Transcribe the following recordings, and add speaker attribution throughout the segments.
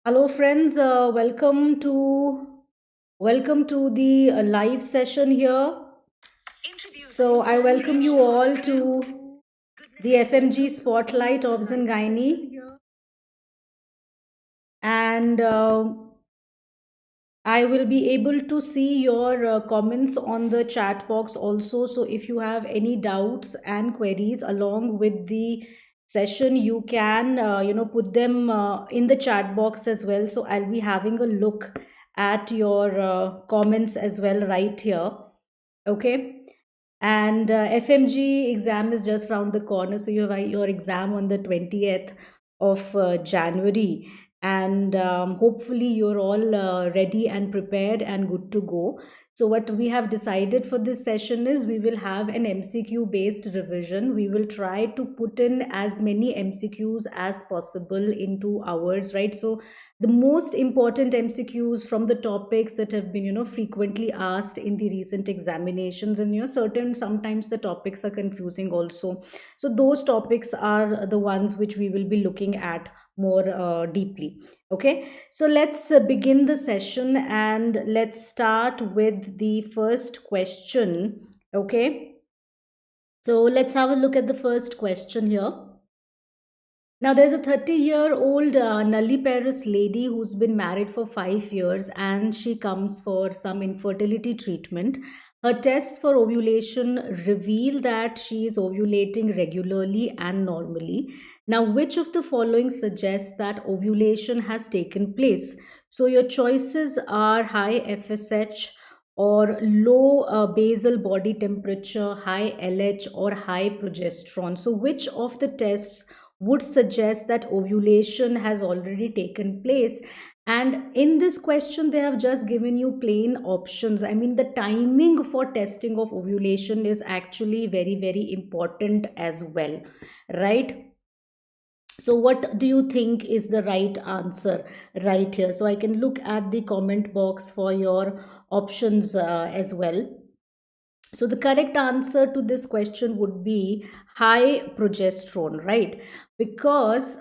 Speaker 1: Hello friends, welcome to the live session here. So I welcome you all to the FMG Spotlight Obs and Gynae, and I will be able to see your comments on the chat box also. So if you have any doubts and queries along with the session, you can put them in the chat box as well. So I'll be having a look at your comments as well right here. Okay. And FMG exam is just around the corner. So you have your exam on the 20th of January. And hopefully you're all ready and prepared and good to go. So what we have decided for this session is we will have an MCQ based revision. We will try to put in as many MCQs as possible into hours, right? So the most important MCQs from the topics that have been frequently asked in the recent examinations, and certain sometimes the topics are confusing also. So those topics are the ones which we will be looking at more deeply. Okay, so let's begin the session and let's start with the first question. Okay, so let's have a look at the first question here. Now, there's a 30-year-old nulliparous lady who's been married for 5 years, and she comes for some infertility treatment. Her tests for ovulation reveal that she is ovulating regularly and normally. Now, which of the following suggests that ovulation has taken place? So, your choices are high FSH or low basal body temperature, high LH, or high progesterone. So, which of the tests would suggest that ovulation has already taken place? And in this question they have just given you plain options. I mean, the timing for testing of ovulation is actually very, very important as well, right? So what do you think is the right answer right here? So I can look at the comment box for your options as well. So the correct answer to this question would be high progesterone, right? Because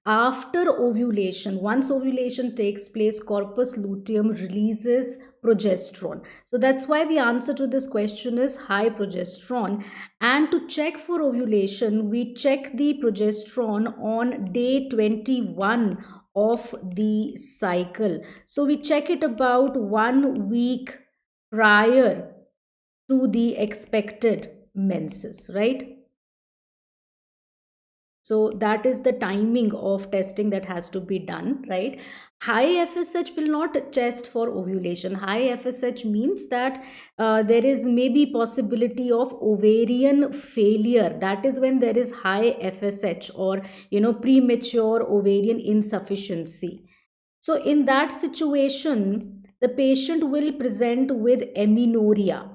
Speaker 1: after ovulation, once ovulation takes place, corpus luteum releases progesterone. So that's why the answer to this question is high progesterone. And to check for ovulation, we check the progesterone on day 21 of the cycle. So we check it about 1 week prior to the expected menses, right? So that is the timing of testing that has to be done, right? High FSH will not test for ovulation. High FSH means that there is maybe possibility of ovarian failure. That is when there is high FSH, or premature ovarian insufficiency. So in that situation, the patient will present with amenorrhea,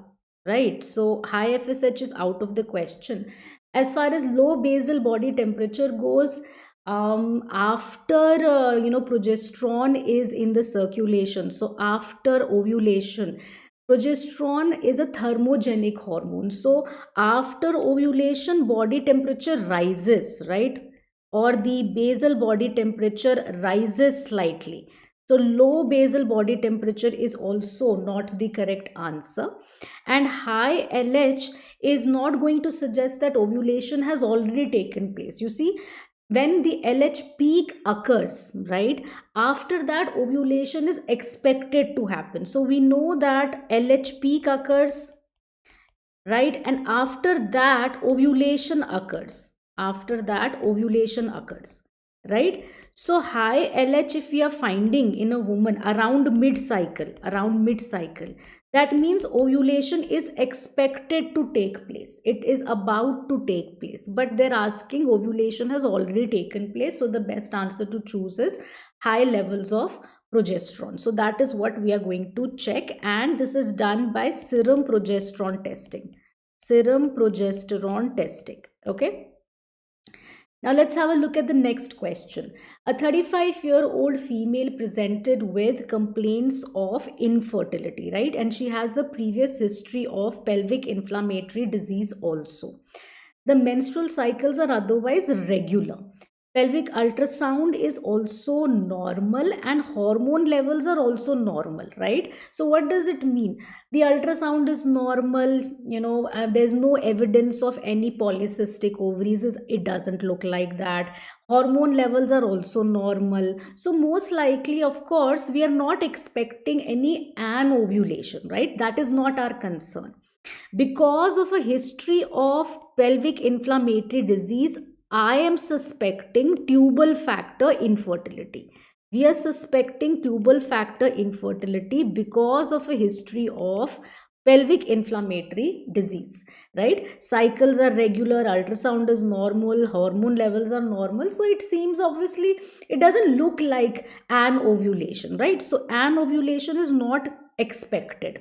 Speaker 1: right? So high FSH is out of the question. As far as low basal body temperature goes, after progesterone is in the circulation, so after ovulation, progesterone is a thermogenic hormone. So after ovulation, body temperature rises, right? Or the basal body temperature rises slightly. So low basal body temperature is also not the correct answer. And high LH is not going to suggest that ovulation has already taken place. You see, when the LH peak occurs, right, after that ovulation is expected to happen. So we know that LH peak occurs, right, and after that ovulation occurs. After that ovulation occurs, right? So high LH, if we are finding in a woman around mid cycle, that means ovulation is expected to take place, it is about to take place, but they're asking ovulation has already taken place. So the best answer to choose is high levels of progesterone. So that is what we are going to check, and this is done by serum progesterone testing. Serum progesterone testing. Okay. Now let's have a look at the next question. A 35-year-old female presented with complaints of infertility, right? And she has a previous history of pelvic inflammatory disease also. The menstrual cycles are otherwise regular. Pelvic ultrasound is also normal and hormone levels are also normal, right? So what does it mean? The ultrasound is normal, there's no evidence of any polycystic ovaries. It doesn't look like that. Hormone levels are also normal, so most likely, of course, we are not expecting any anovulation, right? That is not our concern. Because of a history of pelvic inflammatory disease, I am suspecting tubal factor infertility. We are suspecting tubal factor infertility because of a history of pelvic inflammatory disease, right? Cycles are regular, ultrasound is normal, hormone levels are normal, so it seems, obviously, it doesn't look like an ovulation, right? So an ovulation is not expected.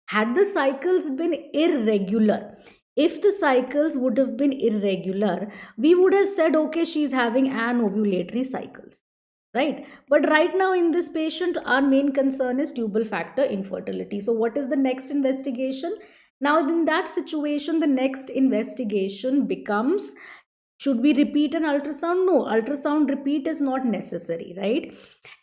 Speaker 1: Had the cycles been irregular, if the cycles would have been irregular, we would have said, okay, she's having an ovulatory cycles, right? But right now in this patient, our main concern is tubal factor infertility. So what is the next investigation? Now in that situation, the next investigation becomes, should we repeat an ultrasound? No, ultrasound repeat is not necessary, right?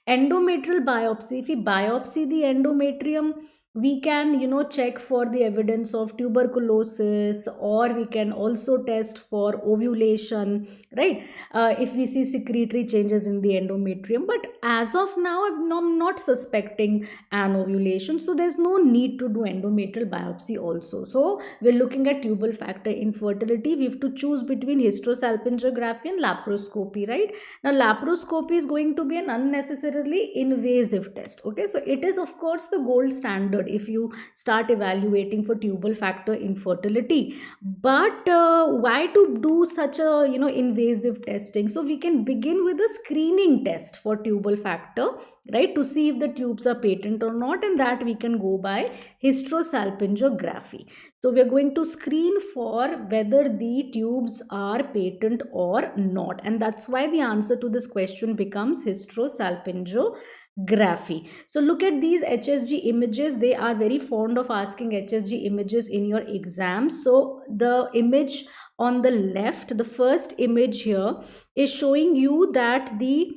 Speaker 1: Endometrial biopsy, if we biopsy the endometrium, we can, check for the evidence of tuberculosis, or we can also test for ovulation, right? If we see secretory changes in the endometrium. But as of now, I'm not suspecting an ovulation, so there's no need to do endometrial biopsy also. So we're looking at tubal factor infertility. We have to choose between hysterosalpingography and laparoscopy, right? Now laparoscopy is going to be an unnecessarily invasive test, okay? So it is, of course, the gold standard if you start evaluating for tubal factor infertility. But why to do such a, invasive testing? So we can begin with a screening test for tubal factor, right, to see if the tubes are patent or not, and that we can go by hysterosalpingography. So we are going to screen for whether the tubes are patent or not, and that's why the answer to this question becomes hysterosalpingography. So look at these HSG images. They are very fond of asking HSG images in your exams. So the image on the left, the first image here, is showing you that the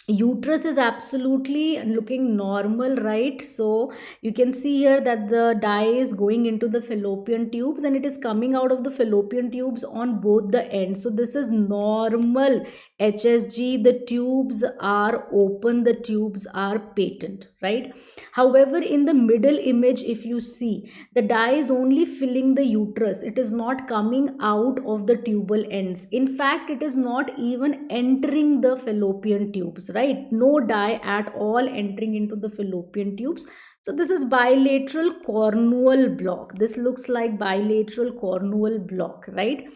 Speaker 1: uterus is absolutely looking normal, right? So you can see here that the dye is going into the fallopian tubes and it is coming out of the fallopian tubes on both the ends. So this is normal HSG. The tubes are open, the tubes are patent, right? However, in the middle image, if you see, the dye is only filling the uterus. It is not coming out of the tubal ends. In fact, it is not even entering the fallopian tubes, right? No dye at all entering into the fallopian tubes. So this is bilateral cornual block. This looks like bilateral cornual block, right?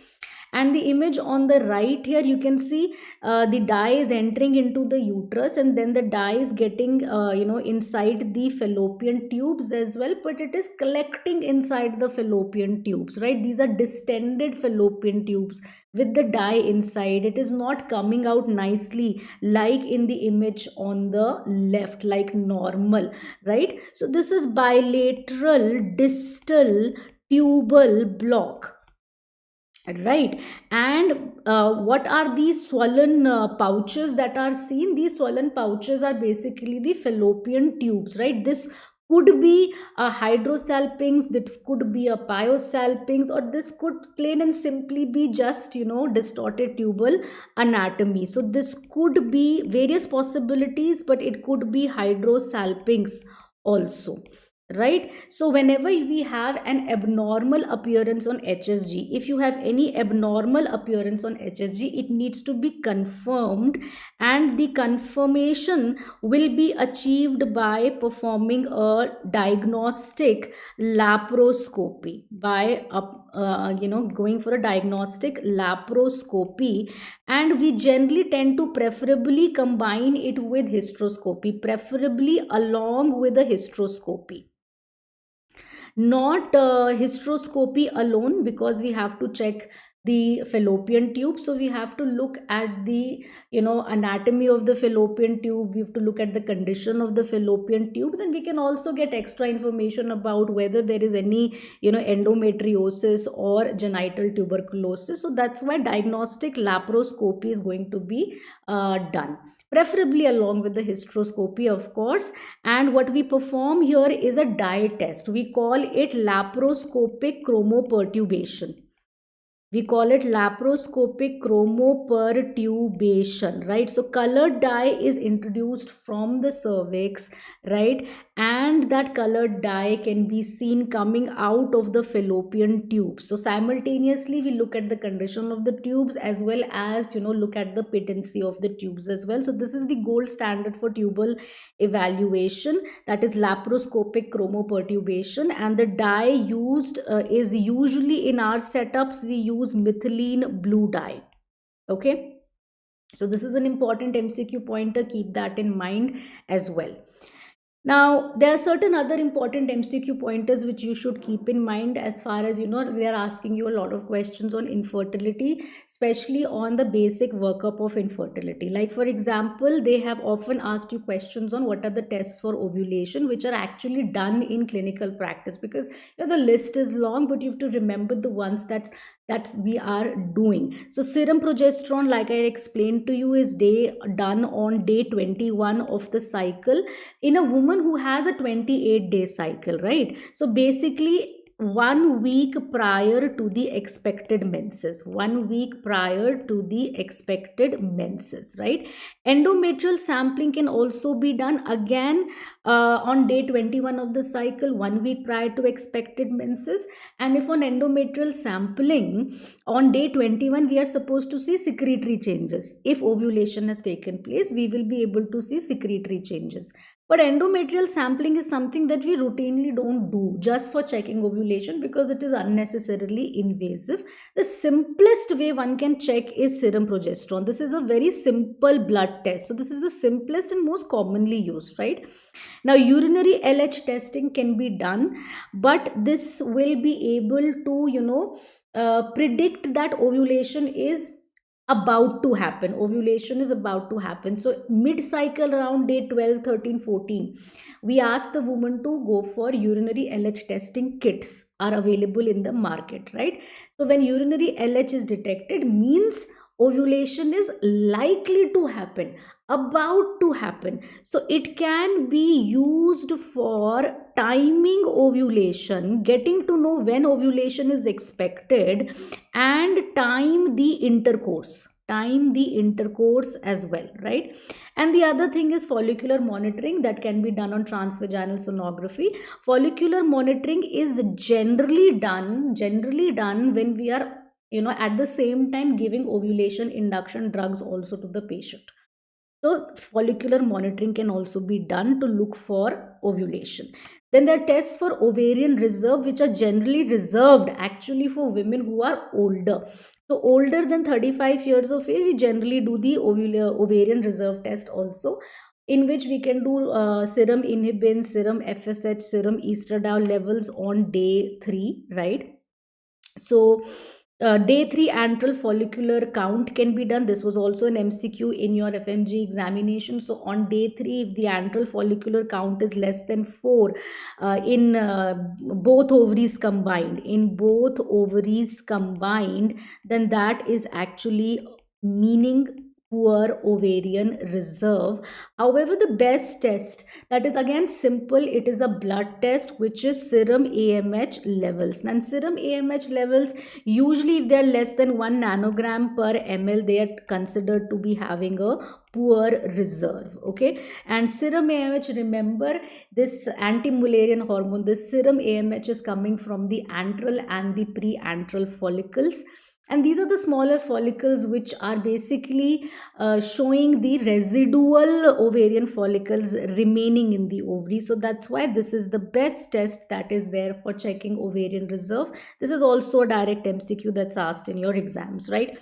Speaker 1: And the image on the right here, you can see the dye is entering into the uterus, and then the dye is getting inside the fallopian tubes as well, but it is collecting inside the fallopian tubes, right? These are distended fallopian tubes with the dye inside. It is not coming out nicely like in the image on the left, like normal, right? So this is bilateral distal tubal block, right? And what are these swollen pouches that are seen? These swollen pouches are basically the fallopian tubes, right? This could be a hydrosalpinx, this could be a pyosalpinx, or this could plain and simply be just, distorted tubal anatomy. So this could be various possibilities, but it could be hydrosalpinx also, right? So whenever we have an abnormal appearance on HSG, if you have any abnormal appearance on HSG, it needs to be confirmed, and the confirmation will be achieved by performing a diagnostic laparoscopy, by going for a diagnostic laparoscopy. And we generally tend to preferably combine it with hysteroscopy, preferably along with a hysteroscopy. not hysteroscopy alone, because we have to check the fallopian tube. So we have to look at the anatomy of the fallopian tube, we have to look at the condition of the fallopian tubes, and we can also get extra information about whether there is any endometriosis or genital tuberculosis. So that's why diagnostic laparoscopy is going to be done, preferably along with the hysteroscopy, of course. And what we perform here is a dye test. We call it laparoscopic chromoperturbation. We call it laparoscopic chromoperturbation, right? So colored dye is introduced from the cervix, right? And that colored dye can be seen coming out of the fallopian tube. So simultaneously we look at the condition of the tubes, as well as look at the patency of the tubes as well. So this is the gold standard for tubal evaluation, that is laparoscopic chromoperturbation. And the dye used is usually, in our setups, we use methylene blue dye. Okay, so this is an important MCQ pointer, keep that in mind as well. Now, there are certain other important MCQ pointers which you should keep in mind, as far as they are asking you a lot of questions on infertility, especially on the basic workup of infertility. Like, for example, they have often asked you questions on what are the tests for ovulation, which are actually done in clinical practice, because the list is long, but you have to remember the ones that we are doing. So serum progesterone, like I explained to you, is done on day 21 of the cycle in a woman who has a 28-day cycle, right? So basically 1 week prior to the expected menses, 1 week prior to the expected menses, right? Endometrial sampling can also be done again on day 21 of the cycle, 1 week prior to expected menses. And if on endometrial sampling on day 21 we are supposed to see secretory changes, if ovulation has taken place, we will be able to see secretory changes. But endometrial sampling is something that we routinely don't do just for checking ovulation, because it is unnecessarily invasive. The simplest way one can check is serum progesterone. This is a very simple blood test. So this is the simplest and most commonly used, right? Now, urinary LH testing can be done, but this will be able to, predict that ovulation is about to happen. Ovulation is about to happen. So mid-cycle, around day 12, 13, 14, we ask the woman to go for urinary LH testing kits, are available in the market, right? So when urinary LH is detected, means ovulation is likely to happen, about to happen. So it can be used for timing ovulation, getting to know when ovulation is expected, and time the intercourse as well, right? And the other thing is follicular monitoring, that can be done on transvaginal sonography. Follicular monitoring is generally done when we are at the same time giving ovulation induction drugs also to the patient. So follicular monitoring can also be done to look for ovulation. Then there are tests for ovarian reserve, which are generally reserved actually for women who are older. So older than 35 years of age, we generally do the ovarian reserve test also, in which we can do serum inhibin, serum FSH, serum estradiol levels on day 3, right? So day 3 antral follicular count can be done. This was also an MCQ in your FMGE examination. So on day 3, if the antral follicular count is less than 4 in both ovaries combined, then that is actually meaning poor ovarian reserve. However, the best test, that is again simple, it is a blood test, which is serum AMH levels. And serum AMH levels, usually if they are less than 1 nanogram per ml, they are considered to be having a poor reserve. Okay, and serum AMH, remember this anti-Mullerian hormone, this serum AMH is coming from the antral and the preantral follicles. And these are the smaller follicles which are basically showing the residual ovarian follicles remaining in the ovary. So that's why this is the best test that is there for checking ovarian reserve. This is also a direct MCQ that's asked in your exams, right?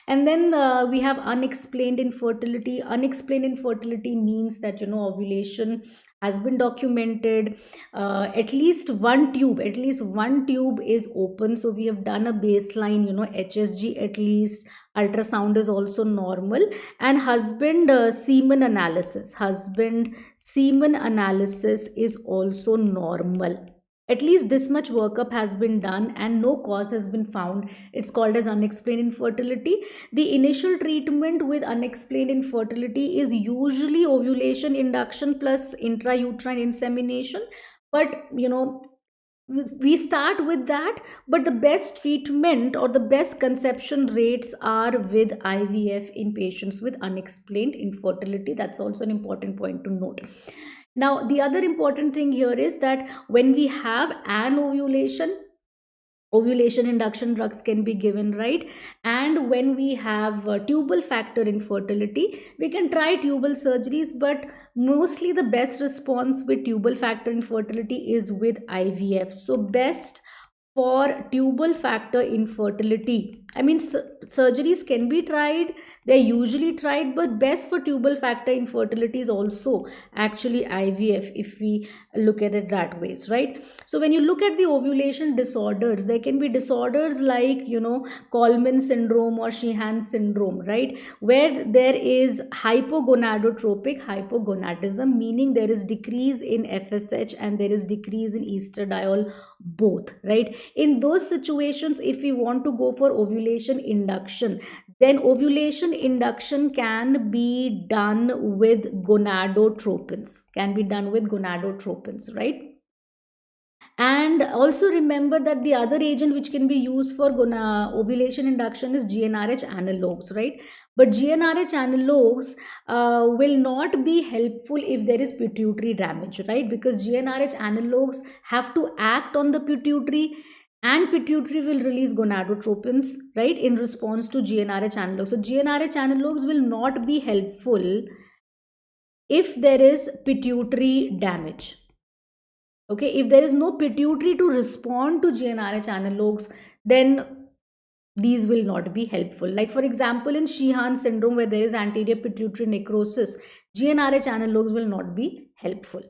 Speaker 1: And then we have unexplained infertility. Unexplained infertility means that ovulation has been documented. At least one tube is open, so we have done a baseline, HSG at least. Ultrasound is also normal. And husband semen analysis is also normal. At least this much workup has been done and no cause has been found. It's called as unexplained infertility. The initial treatment with unexplained infertility is usually ovulation induction plus intrauterine insemination. But we start with that, but the best treatment or the best conception rates are with IVF in patients with unexplained infertility. That's also an important point to note. Now, the other important thing here is that when we have an ovulation induction drugs can be given, right? And when we have tubal factor infertility, we can try tubal surgeries, but mostly the best response with tubal factor infertility is with IVF. So best for tubal factor infertility, I mean, surgeries can be tried, they're usually tried, but best for tubal factor infertility is also actually IVF, if we look at it that ways, right? So when you look at the ovulation disorders, there can be disorders like, Coleman syndrome or Sheehan syndrome, right? Where there is hypogonadotropic hypogonadism, meaning there is decrease in FSH and there is decrease in estradiol both, right? In those situations, if we want to go for ovulation induction, then ovulation induction can be done with gonadotropins, right? And also remember that the other agent which can be used for ovulation induction is GnRH analogues, right? But GnRH analogues will not be helpful if there is pituitary damage, right? Because GnRH analogues have to act on the pituitary, and pituitary will release gonadotropins, right, in response to GnRH analogues. So GnRH analogues will not be helpful if there is pituitary damage. Okay, if there is no pituitary to respond to GnRH analogues, then these will not be helpful. Like for example, in Sheehan syndrome, where there is anterior pituitary necrosis, GnRH analogues will not be helpful.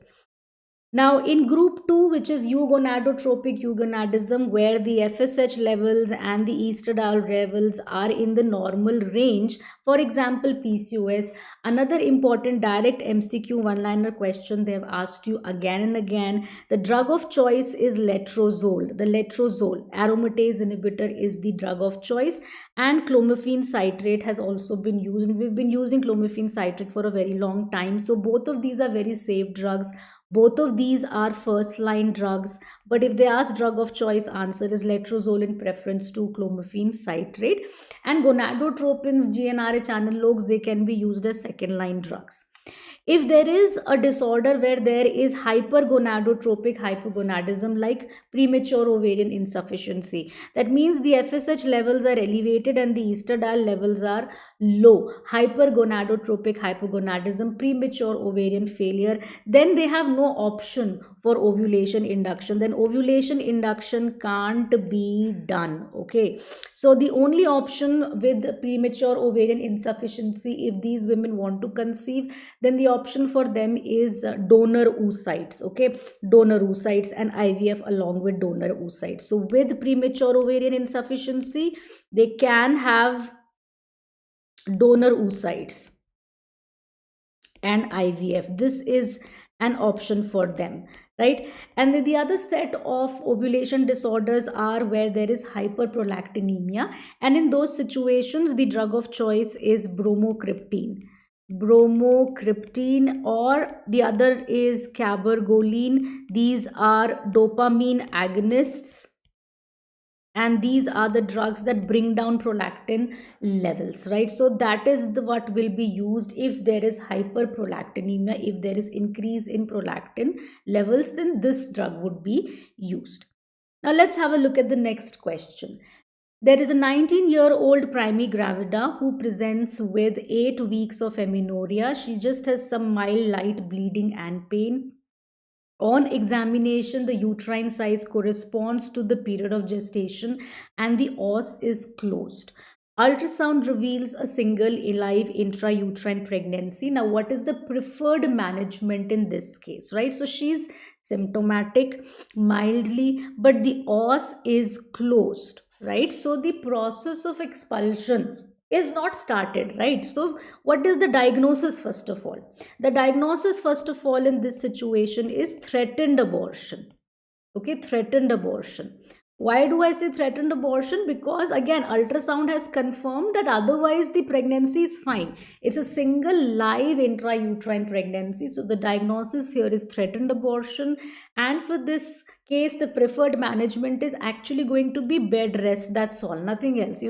Speaker 1: Now, in group 2, which is eugonadotropic eugonadism, where the FSH levels and the estradiol levels are in the normal range, for example, PCOS, another important direct MCQ one-liner question they have asked you again and again. The drug of choice is letrozole. The letrozole aromatase inhibitor is the drug of choice, and clomiphene citrate has also been used. We've been using clomiphene citrate for a very long time. So both of these are very safe drugs. Both of these are first line drugs, but if they ask drug of choice, answer is letrozole in preference to clomiphene citrate. And gonadotropins, GnRH analogues, they can be used as second line drugs. If there is a disorder where there is hypergonadotropic hypogonadism, like premature ovarian insufficiency, that means the FSH levels are elevated and the estradiol levels are low, hypergonadotropic hypogonadism, premature ovarian failure, then they have no option for ovulation induction. Then ovulation induction can't be done. Okay, so the only option with premature ovarian insufficiency, if these women want to conceive, then the option for them is donor oocytes. Okay, donor oocytes and IVF along with donor oocytes. So with premature ovarian insufficiency, they can have donor oocytes and IVF. This is an option for them, right? And then the other set of ovulation disorders are where there is hyperprolactinemia, and in those situations the drug of choice is bromocriptine, or the other is cabergoline. These are dopamine agonists, and these are the drugs that bring down prolactin levels, right? So that is what will be used if there is hyperprolactinemia. If there is increase in prolactin levels, then this drug would be used. Now let's have a look at the next question. There is a 19-year-old primi gravida who presents with 8 weeks of amenorrhea. She just has some mild light bleeding and pain. On examination, the uterine size corresponds to the period of gestation and the os is closed. Ultrasound reveals a single live intrauterine pregnancy. Now, what is the preferred management in this case, right? So she's symptomatic mildly, but the os is closed, right? So the process of expulsion is not started, right? So what is the diagnosis first of all? The diagnosis first of all in this situation is threatened abortion. Okay, threatened abortion. Why do I say threatened abortion? Because again, ultrasound has confirmed that otherwise the pregnancy is fine. It's a single live intrauterine pregnancy. So the diagnosis here is threatened abortion. And for this case, the preferred management is actually going to be bed rest. That's all, nothing else.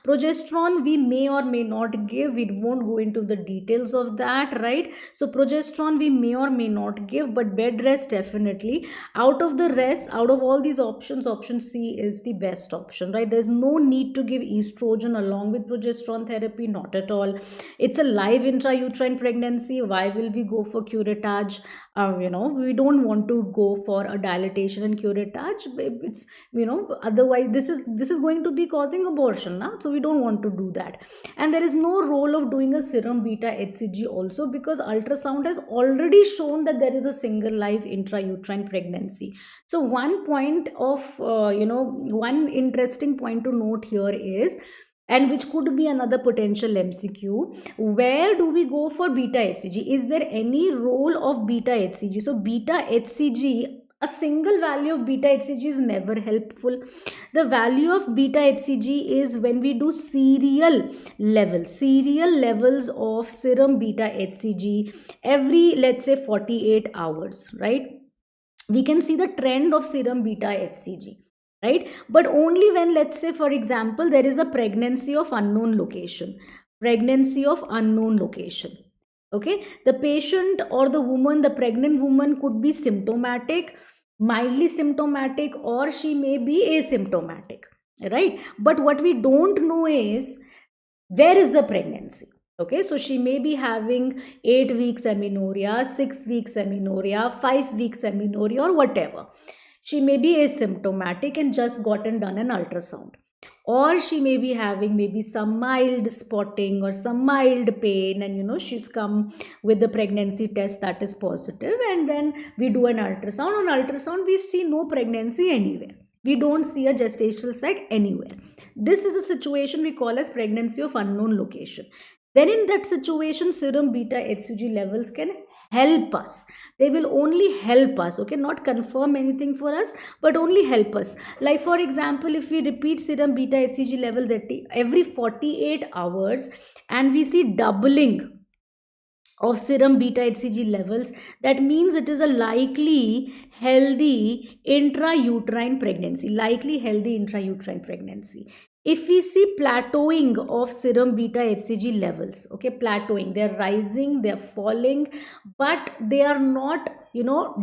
Speaker 1: Progesterone we may or may not give. We won't go into the details of that, right? So progesterone we may or may not give, but bed rest definitely. Out of the rest, out of all these options, option C is the best option, right? There's no need to give estrogen along with progesterone therapy, not at all. It's a live intrauterine pregnancy. Why will we go for curettage? We don't want to go for a dilatation and curettage. It's, otherwise this is going to be causing abortion now, so we don't want to do that. And there is no role of doing a serum beta HCG also, because ultrasound has already shown that there is a single live intrauterine pregnancy. So one point of one interesting point to note here is, and which could be another potential MCQ, where do we go for beta HCG? Is there any role of beta HCG? So beta HCG, a single value of beta HCG is never helpful. The value of beta HCG is when we do serial levels of serum beta HCG every, let's say, 48 hours, right? We can see the trend of serum beta HCG, right? But only when, let's say, for example, there is a pregnancy of unknown location. Okay, the patient or the woman, the pregnant woman, could be symptomatic, mildly symptomatic, or she may be asymptomatic, right? But what we don't know is where is the pregnancy. Okay, so she may be having 8 weeks amenorrhea, 6 weeks amenorrhea, 5 weeks amenorrhea, or whatever. She may be asymptomatic and just gotten done an ultrasound, or she may be having maybe some mild spotting or some mild pain, and she's come with the pregnancy test that is positive, and then we do an ultrasound. On ultrasound we see no pregnancy anywhere. We don't see a gestational sac anywhere. This is a situation we call as pregnancy of unknown location. Then in that situation, serum beta HCG levels can help us. They will only help us, okay, not confirm anything for us, but only help us. Like for example, if we repeat serum beta HCG levels at every 48 hours and we see doubling of serum beta HCG levels, that means it is a likely healthy intrauterine pregnancy. If we see plateauing of serum beta HCG levels, okay, plateauing, they're rising, they're falling, but they are not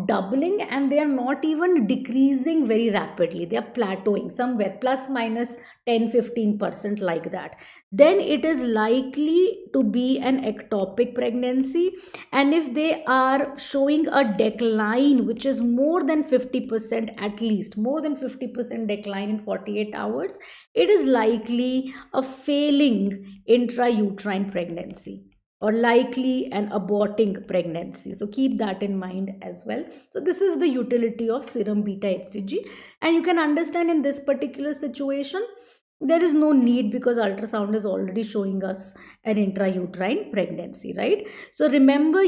Speaker 1: doubling, and they are not even decreasing very rapidly. They are plateauing somewhere plus minus 10-15%, like that, then it is likely to be an ectopic pregnancy. And if they are showing a decline which is more than 50%, at least more than 50% decline in 48 hours, it is likely a failing intrauterine pregnancy, or likely an aborting pregnancy. So keep that in mind as well. So this is the utility of serum beta HCG, and you can understand in this particular situation there is no need, because ultrasound is already showing us an intrauterine pregnancy, right? So remember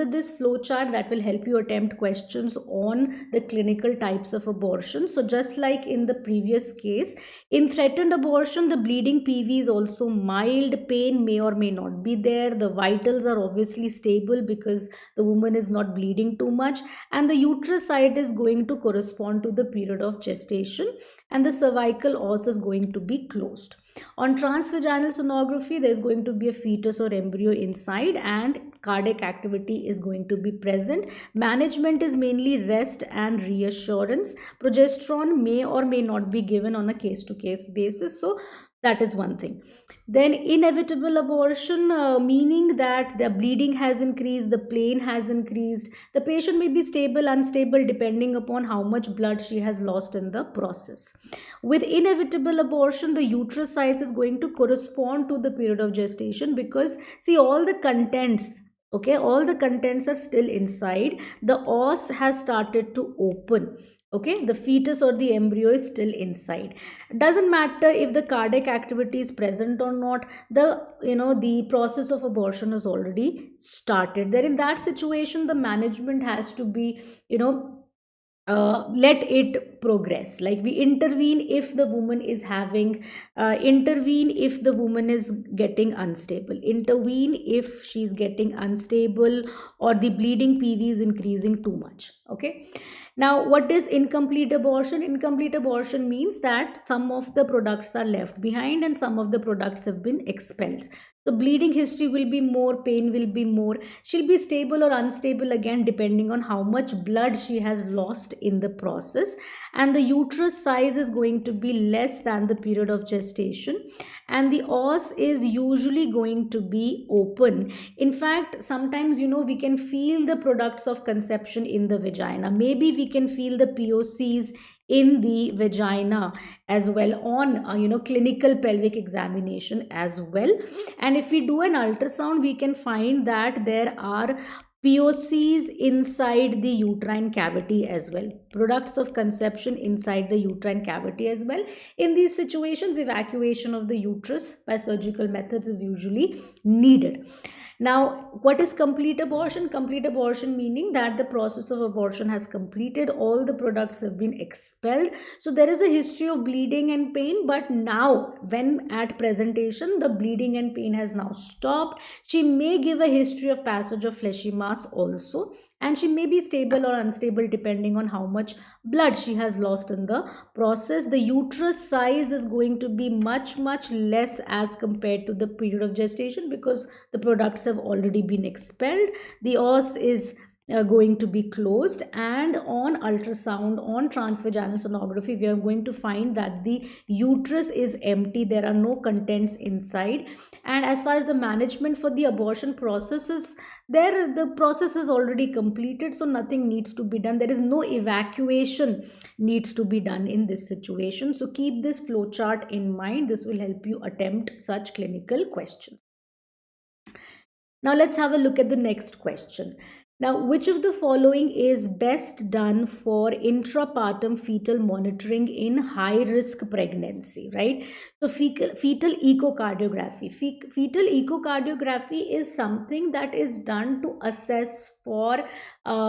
Speaker 1: this flow chart that will help you attempt questions on the clinical types of abortion. So just like in the previous case, in threatened abortion, the bleeding PV is also mild, pain may or may not be there, the vitals are obviously stable because the woman is not bleeding too much, and the uterus site is going to correspond to the period of gestation, and the cervical os is going to be closed. On transvaginal sonography, there is going to be a fetus or embryo inside, and cardiac activity is going to be present. Management is mainly rest and reassurance. Progesterone may or may not be given on a case-to-case basis. So That is one thing. Then inevitable abortion, meaning that the bleeding has increased, the pain has increased. The patient may be stable, unstable, depending upon how much blood she has lost in the process. With inevitable abortion, the uterus size is going to correspond to the period of gestation, because see, all the contents, okay, all the contents are still inside. The os has started to open. Okay, the fetus or the embryo is still inside. Doesn't matter if the cardiac activity is present or not, the the process of abortion has already started there. In that situation, the management has to be, let it progress. Like, we intervene if the woman is having, intervene if the woman is getting unstable, intervene if she's getting unstable, or the bleeding PV is increasing too much. Okay. Now, what is incomplete abortion? Incomplete abortion means that some of the products are left behind and some of the products have been expelled. So bleeding history will be more, pain will be more. She'll be stable or unstable again, depending on how much blood she has lost in the process. And the uterus size is going to be less than the period of gestation. And the os is usually going to be open. In fact, sometimes, we can feel the products of conception in the vagina. Maybe we can feel the POCs in the vagina as well on clinical pelvic examination as well. And if we do an ultrasound, we can find that there are POCs inside the uterine cavity as well, products of conception inside the uterine cavity as well. In these situations, evacuation of the uterus by surgical methods is usually needed. Now, what is complete abortion? Complete abortion meaning that the process of abortion has completed, all the products have been expelled. So there is a history of bleeding and pain, but now when at presentation, the bleeding and pain has now stopped. She may give a history of passage of fleshy mass also, and she may be stable or unstable depending on how much blood she has lost in the process. The uterus size is going to be much less as compared to the period of gestation, because the products have already been expelled. The os is going to be closed, and on ultrasound, on transvaginal sonography, we are going to find that the uterus is empty, there are no contents inside. And as far as the management for the abortion process is there, the process is already completed, so nothing needs to be done. There is no evacuation needs to be done in this situation. So keep this flow chart in mind. This will help you attempt such clinical questions. Now let's have a look at the next question. Now, which of the following is best done for intrapartum fetal monitoring in high risk pregnancy, right? So fetal echocardiography. Fetal echocardiography is something that is done to assess for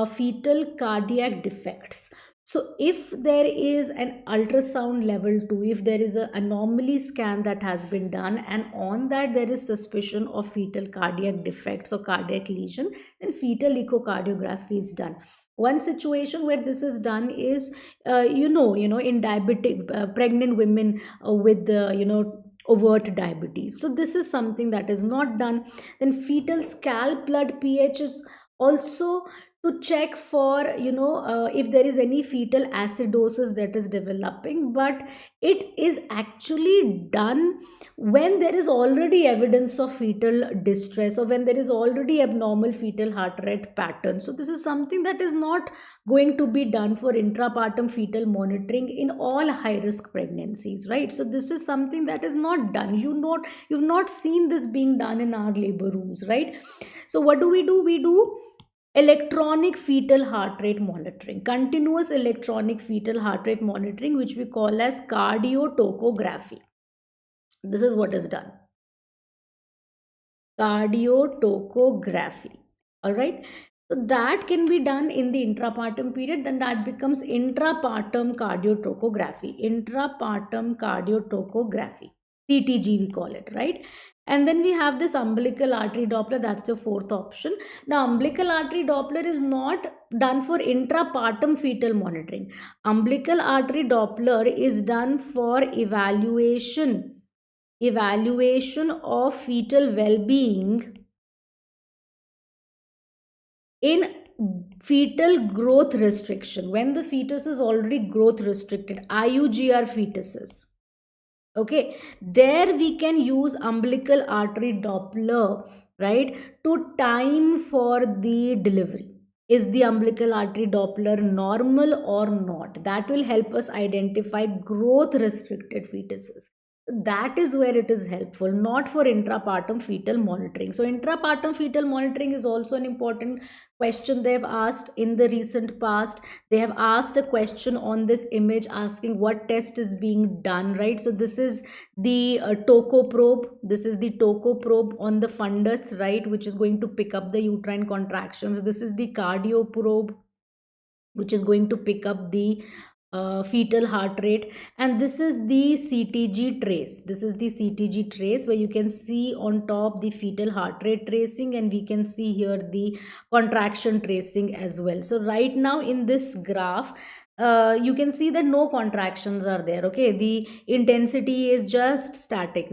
Speaker 1: fetal cardiac defects. So if there is an ultrasound level 2, if there is an anomaly scan that has been done, and on that there is suspicion of fetal cardiac defects or cardiac lesion, then fetal echocardiography is done. One situation where this is done is, in diabetic pregnant women with overt diabetes. So this is something that is not done. Then fetal scalp blood pH is also to check for if there is any fetal acidosis that is developing, but it is actually done when there is already evidence of fetal distress, or when there is already abnormal fetal heart rate pattern. So this is something that is not going to be done for intrapartum fetal monitoring in all high risk pregnancies, right? So this is something that is not done. You've not seen this being done in our labor rooms, right? So what do? We do electronic fetal heart rate monitoring, continuous electronic fetal heart rate monitoring, which we call as cardiotocography. This is what is done. Cardiotocography. All right. So that can be done in the intrapartum period, then that becomes intrapartum cardiotocography. Intrapartum cardiotocography. CTG we call it, right? And then we have this umbilical artery Doppler, that's the fourth option. Now, umbilical artery Doppler is not done for intrapartum fetal monitoring. Umbilical artery Doppler is done for evaluation of fetal well-being in fetal growth restriction, when the fetus is already growth restricted, IUGR fetuses. Okay, there we can use umbilical artery Doppler, right, to time for the delivery. Is the umbilical artery Doppler normal or not? That will help us identify growth restricted fetuses. That is where it is helpful, not for intrapartum fetal monitoring. So intrapartum fetal monitoring is also an important question they have asked in the recent past. They have asked a question on this image asking what test is being done, right? So this is the toco probe. This is the toco probe on the fundus, right, which is going to pick up the uterine contractions. This is the cardio probe, which is going to pick up the fetal heart rate. And this is the CTG trace. This is the CTG trace where you can see on top the fetal heart rate tracing, and we can see here the contraction tracing as well. So right now in this graph, you can see that no contractions are there. Okay, the intensity is just static.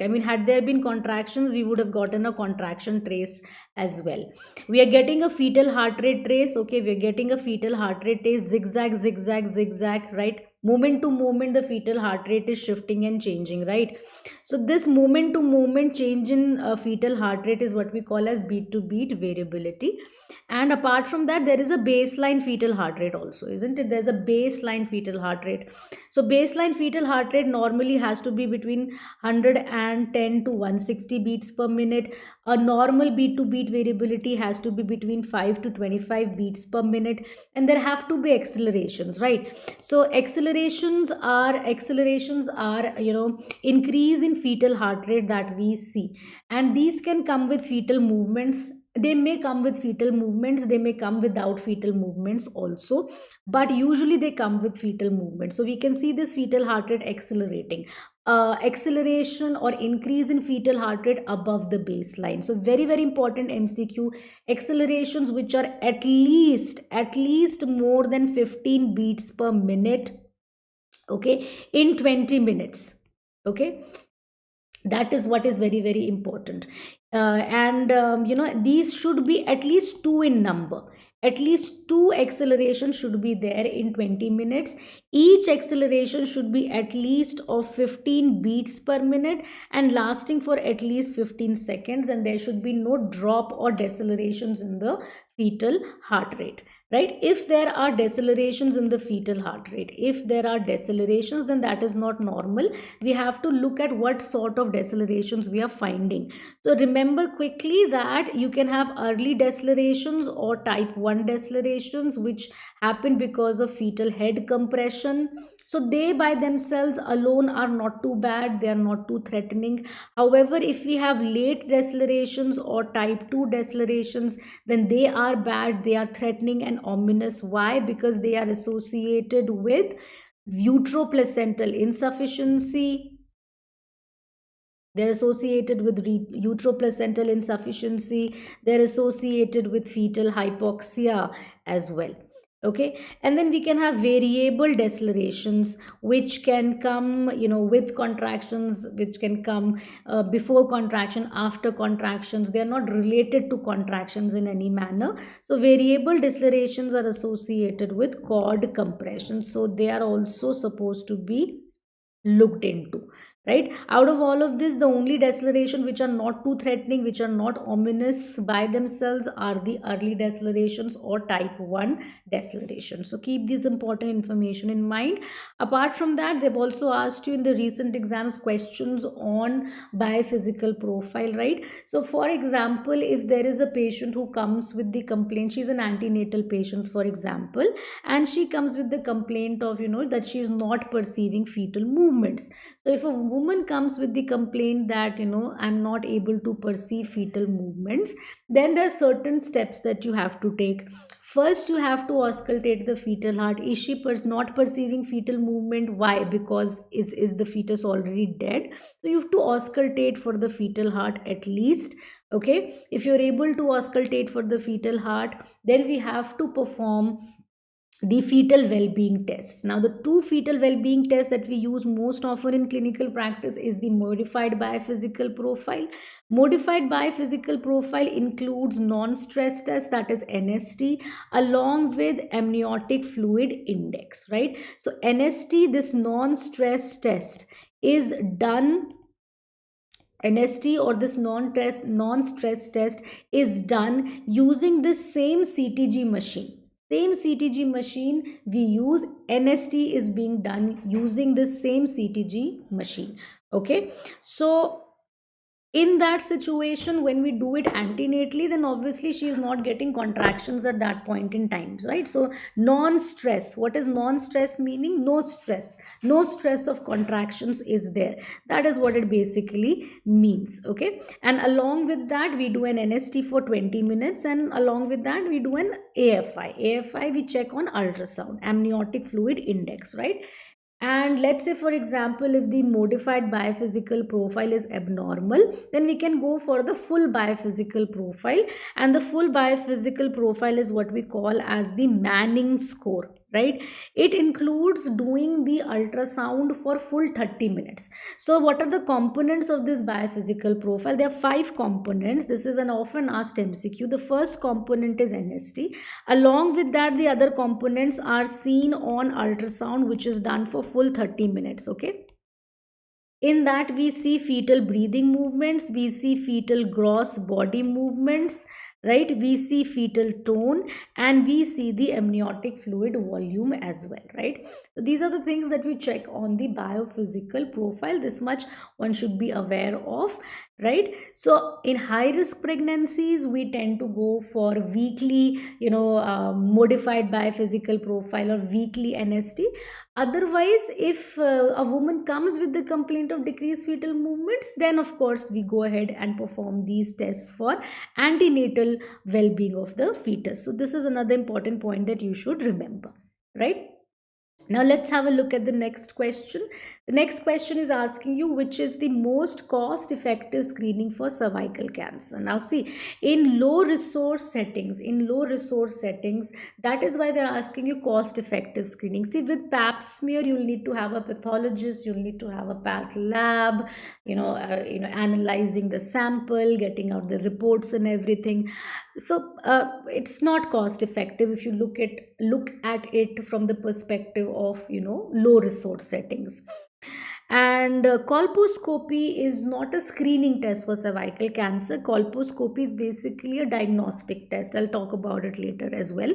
Speaker 1: I mean, had there been contractions, we would have gotten a contraction trace as well. We are getting a fetal heart rate trace. Okay, we are getting a fetal heart rate trace, zigzag, zigzag, zigzag, right? Moment to moment the fetal heart rate is shifting and changing, right? So this moment to moment change in fetal heart rate is what we call as beat to beat variability. And apart from that, there is a baseline fetal heart rate also, isn't it? There's a baseline fetal heart rate. So baseline fetal heart rate normally has to be between 110 to 160 beats per minute. A normal beat to beat variability has to be between 5 to 25 beats per minute. And there have to be accelerations, right? So accelerations are increase in fetal heart rate that we see. And these can come with fetal movements. They may come with fetal movements, they may come without fetal movements also, but usually they come with fetal movements. So we can see this fetal heart rate accelerating, acceleration or increase in fetal heart rate above the baseline. So very, very important MCQ: accelerations which are at least more than 15 beats per minute, okay, in 20 minutes. Okay, that is what is very, very important. And these should be at least two in number. At least two accelerations should be there in 20 minutes. Each acceleration should be at least of 15 beats per minute and lasting for at least 15 seconds, and there should be no drop or decelerations in the fetal heart rate, right? If there are decelerations in the fetal heart rate, if there are decelerations, then that is not normal. We have to look at what sort of decelerations we are finding. So remember quickly that you can have early decelerations or type 1 decelerations which happen because of fetal head compression. So they by themselves alone are not too bad, they are not too threatening. However, if we have late decelerations or type 2 decelerations, then they are bad, they are threatening and ominous. Why? Because they are associated with uteroplacental insufficiency. They're associated with uteroplacental insufficiency. They're associated with fetal hypoxia as well. Okay, and then we can have variable decelerations which can come with contractions, which can come before contraction, after contractions. They are not related to contractions in any manner. So variable decelerations are associated with cord compression, so they are also supposed to be looked into, right? Out of all of this, the only deceleration which are not too threatening, which are not ominous by themselves, are the early decelerations or type 1 deceleration. So keep this important information in mind. Apart from that, they've also asked you in the recent exams questions on biophysical profile, right? So for example, if there is a patient who comes with the complaint, she's an antenatal patient for example, and she comes with the complaint of that she is not perceiving fetal movements. So if a woman comes with the complaint that I'm not able to perceive fetal movements, then there are certain steps that you have to take. First, you have to auscultate the fetal heart. Is she not perceiving fetal movement? Why? Because is the fetus already dead? So you have to auscultate for the fetal heart at least. Okay, if you're able to auscultate for the fetal heart, then we have to perform the fetal well-being tests. Now the two fetal well-being tests that we use most often in clinical practice is the modified biophysical profile. Modified biophysical profile includes non-stress test, that is NST, along with amniotic fluid index, right? So NST, this non-stress test, is done, NST or this non-stress test is done using this same CTG machine. Same CTG machine we use, NST is being done using this same CTG machine. Okay, so in that situation, when we do it antenatally, then obviously she is not getting contractions at that point in time, right? So non-stress, what is non-stress meaning? No stress, no stress of contractions is there. That is what it basically means. Okay, and along with that we do an NST for 20 minutes, and along with that we do an AFI. We check on ultrasound, amniotic fluid index, right? And let's say, for example, if the modified biophysical profile is abnormal, then we can go for the full biophysical profile. And the full biophysical profile is what we call as the Manning score, right? It includes doing the ultrasound for full 30 minutes. So what are the components of this biophysical profile? There are 5 components. This is an often asked MCQ. The first component is NST. Along with that, the other components are seen on ultrasound, which is done for full 30 minutes. Okay, in that we see fetal breathing movements, we see fetal gross body movements, right? We see fetal tone, and we see the amniotic fluid volume as well, right? So these are the things that we check on the biophysical profile. This much one should be aware of, right? So in high risk pregnancies, we tend to go for weekly, modified biophysical profile or weekly NST. Otherwise, if a woman comes with the complaint of decreased fetal movements, then of course we go ahead and perform these tests for antenatal well-being of the fetus. So this is another important point that you should remember, right? Now let's have a look at the next question. The next question is asking you which is the most cost effective screening for cervical cancer. Now see, in low resource settings, that is why they're asking you cost effective screening. See, with pap smear, you'll need to have a pathologist, you'll need to have a path lab, analyzing the sample, getting out the reports and everything. So it's not cost effective if you look at it from the perspective of low resource settings. And colposcopy is not a screening test for cervical cancer. Colposcopy is basically a diagnostic test. I'll talk about it later as well.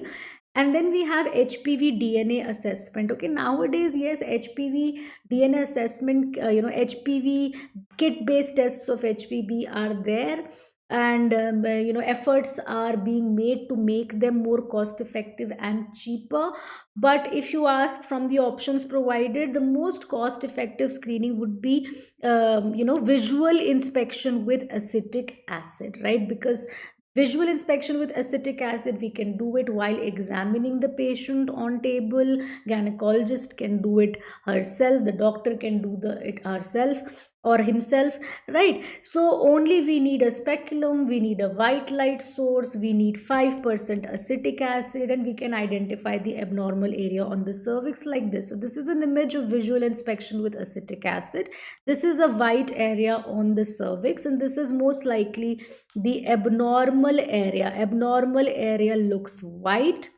Speaker 1: And then we have HPV DNA assessment. Okay, nowadays, yes, HPV DNA assessment, HPV kit based tests of HPV are there, and efforts are being made to make them more cost effective and cheaper. But if you ask from the options provided, the most cost effective screening would be visual inspection with acetic acid, right? Because visual inspection with acetic acid, we can do it while examining the patient on table. Gynecologist can do it herself, the doctor can do it herself or himself, right? So only we need a speculum, we need a white light source, we need 5% acetic acid, and we can identify the abnormal area on the cervix like this. So this is an image of visual inspection with acetic acid. This is a white area on the cervix, and this is most likely the abnormal area. Abnormal area looks white,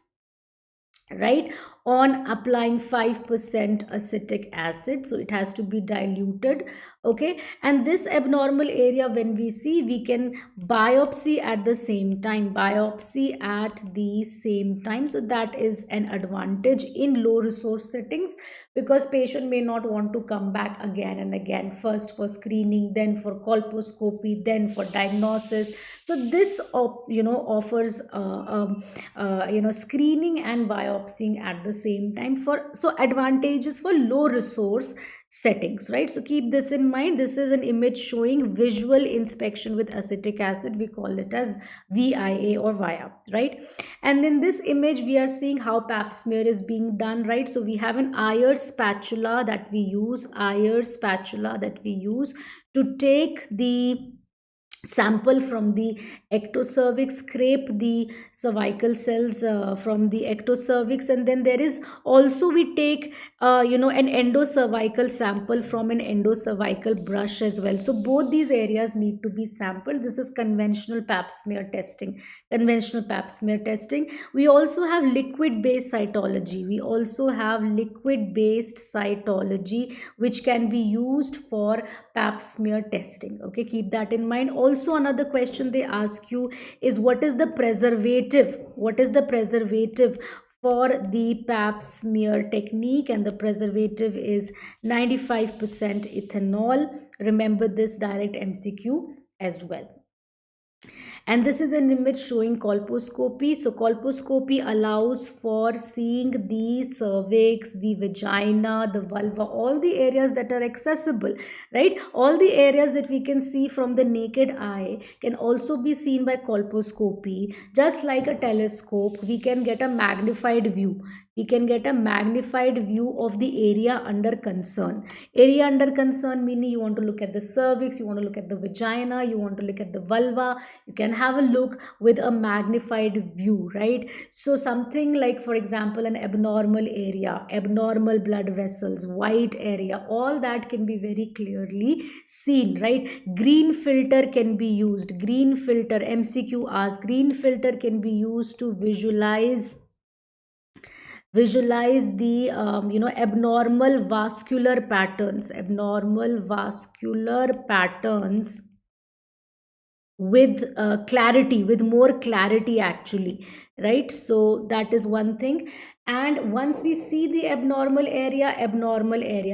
Speaker 1: right, on applying 5% acetic acid. So it has to be diluted. Okay, and this abnormal area, when we see, we can biopsy at the same time, so that is an advantage in low resource settings, because patient may not want to come back again and again, first for screening, then for colposcopy, then for diagnosis. So this offers screening and biopsying at the same time, so advantages for low resource settings, right? So keep this in mind. This is an image showing visual inspection with acetic acid. We call it as VIA or VIA, right? And in this image we are seeing how pap smear is being done, right? So we have an Ayers spatula that we use to take the sample from the ectocervix, scrape the cervical cells from the ectocervix, and then there is also we take an endocervical sample from an endocervical brush as well. So both these areas need to be sampled. This is conventional pap smear testing. Conventional pap smear testing. We also have liquid based cytology. We also have liquid based cytology which can be used for pap smear testing. Okay, keep that in mind. Also, another question they ask you is, what is the preservative? What is the preservative for the pap smear technique? And the preservative is 95% ethanol. Remember this, direct MCQ as well. And this is an image showing colposcopy. So colposcopy allows for seeing the cervix, the vagina, the vulva, all the areas that are accessible, right? All the areas that we can see from the naked eye can also be seen by colposcopy. Just like a telescope, we can get a magnified view. We can get a magnified view of the area under concern. Area under concern meaning you want to look at the cervix, you want to look at the vagina, you want to look at the vulva. You can have a look with a magnified view, right? So something like, for example, an abnormal area, abnormal blood vessels, white area, all that can be very clearly seen, right? Green filter can be used. Green filter, MCQ asks, green filter can be used to visualize the abnormal vascular patterns, with clarity, with more clarity actually, right? So that is one thing. And once we see the abnormal area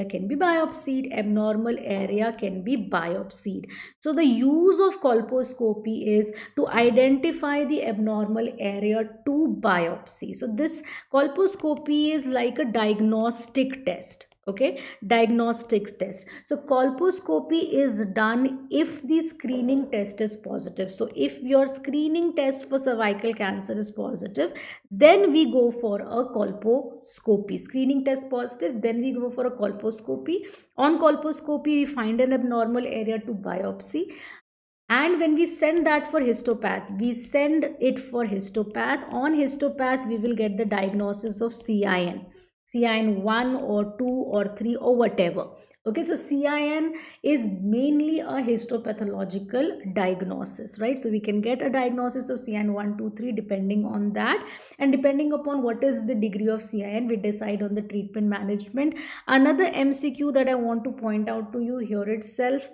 Speaker 1: can be biopsied, abnormal area can be biopsied. So the use of colposcopy is to identify the abnormal area to biopsy. So this colposcopy is like a diagnostic test. Okay, diagnostics test. So colposcopy is done if the screening test is positive. So if your screening test for cervical cancer is positive, then we go for a colposcopy. Screening test positive, then we go for a colposcopy. On colposcopy we find an abnormal area to biopsy, and when we send that for histopath, we send it for histopath. On histopath we will get the diagnosis of CIN 1 or 2 or 3 or whatever. Okay, so CIN is mainly a histopathological diagnosis, right? So we can get a diagnosis of CIN 1, 2, 3 depending on that, and depending upon what is the degree of CIN, we decide on the treatment management. Another MCQ that I want to point out to you here itself,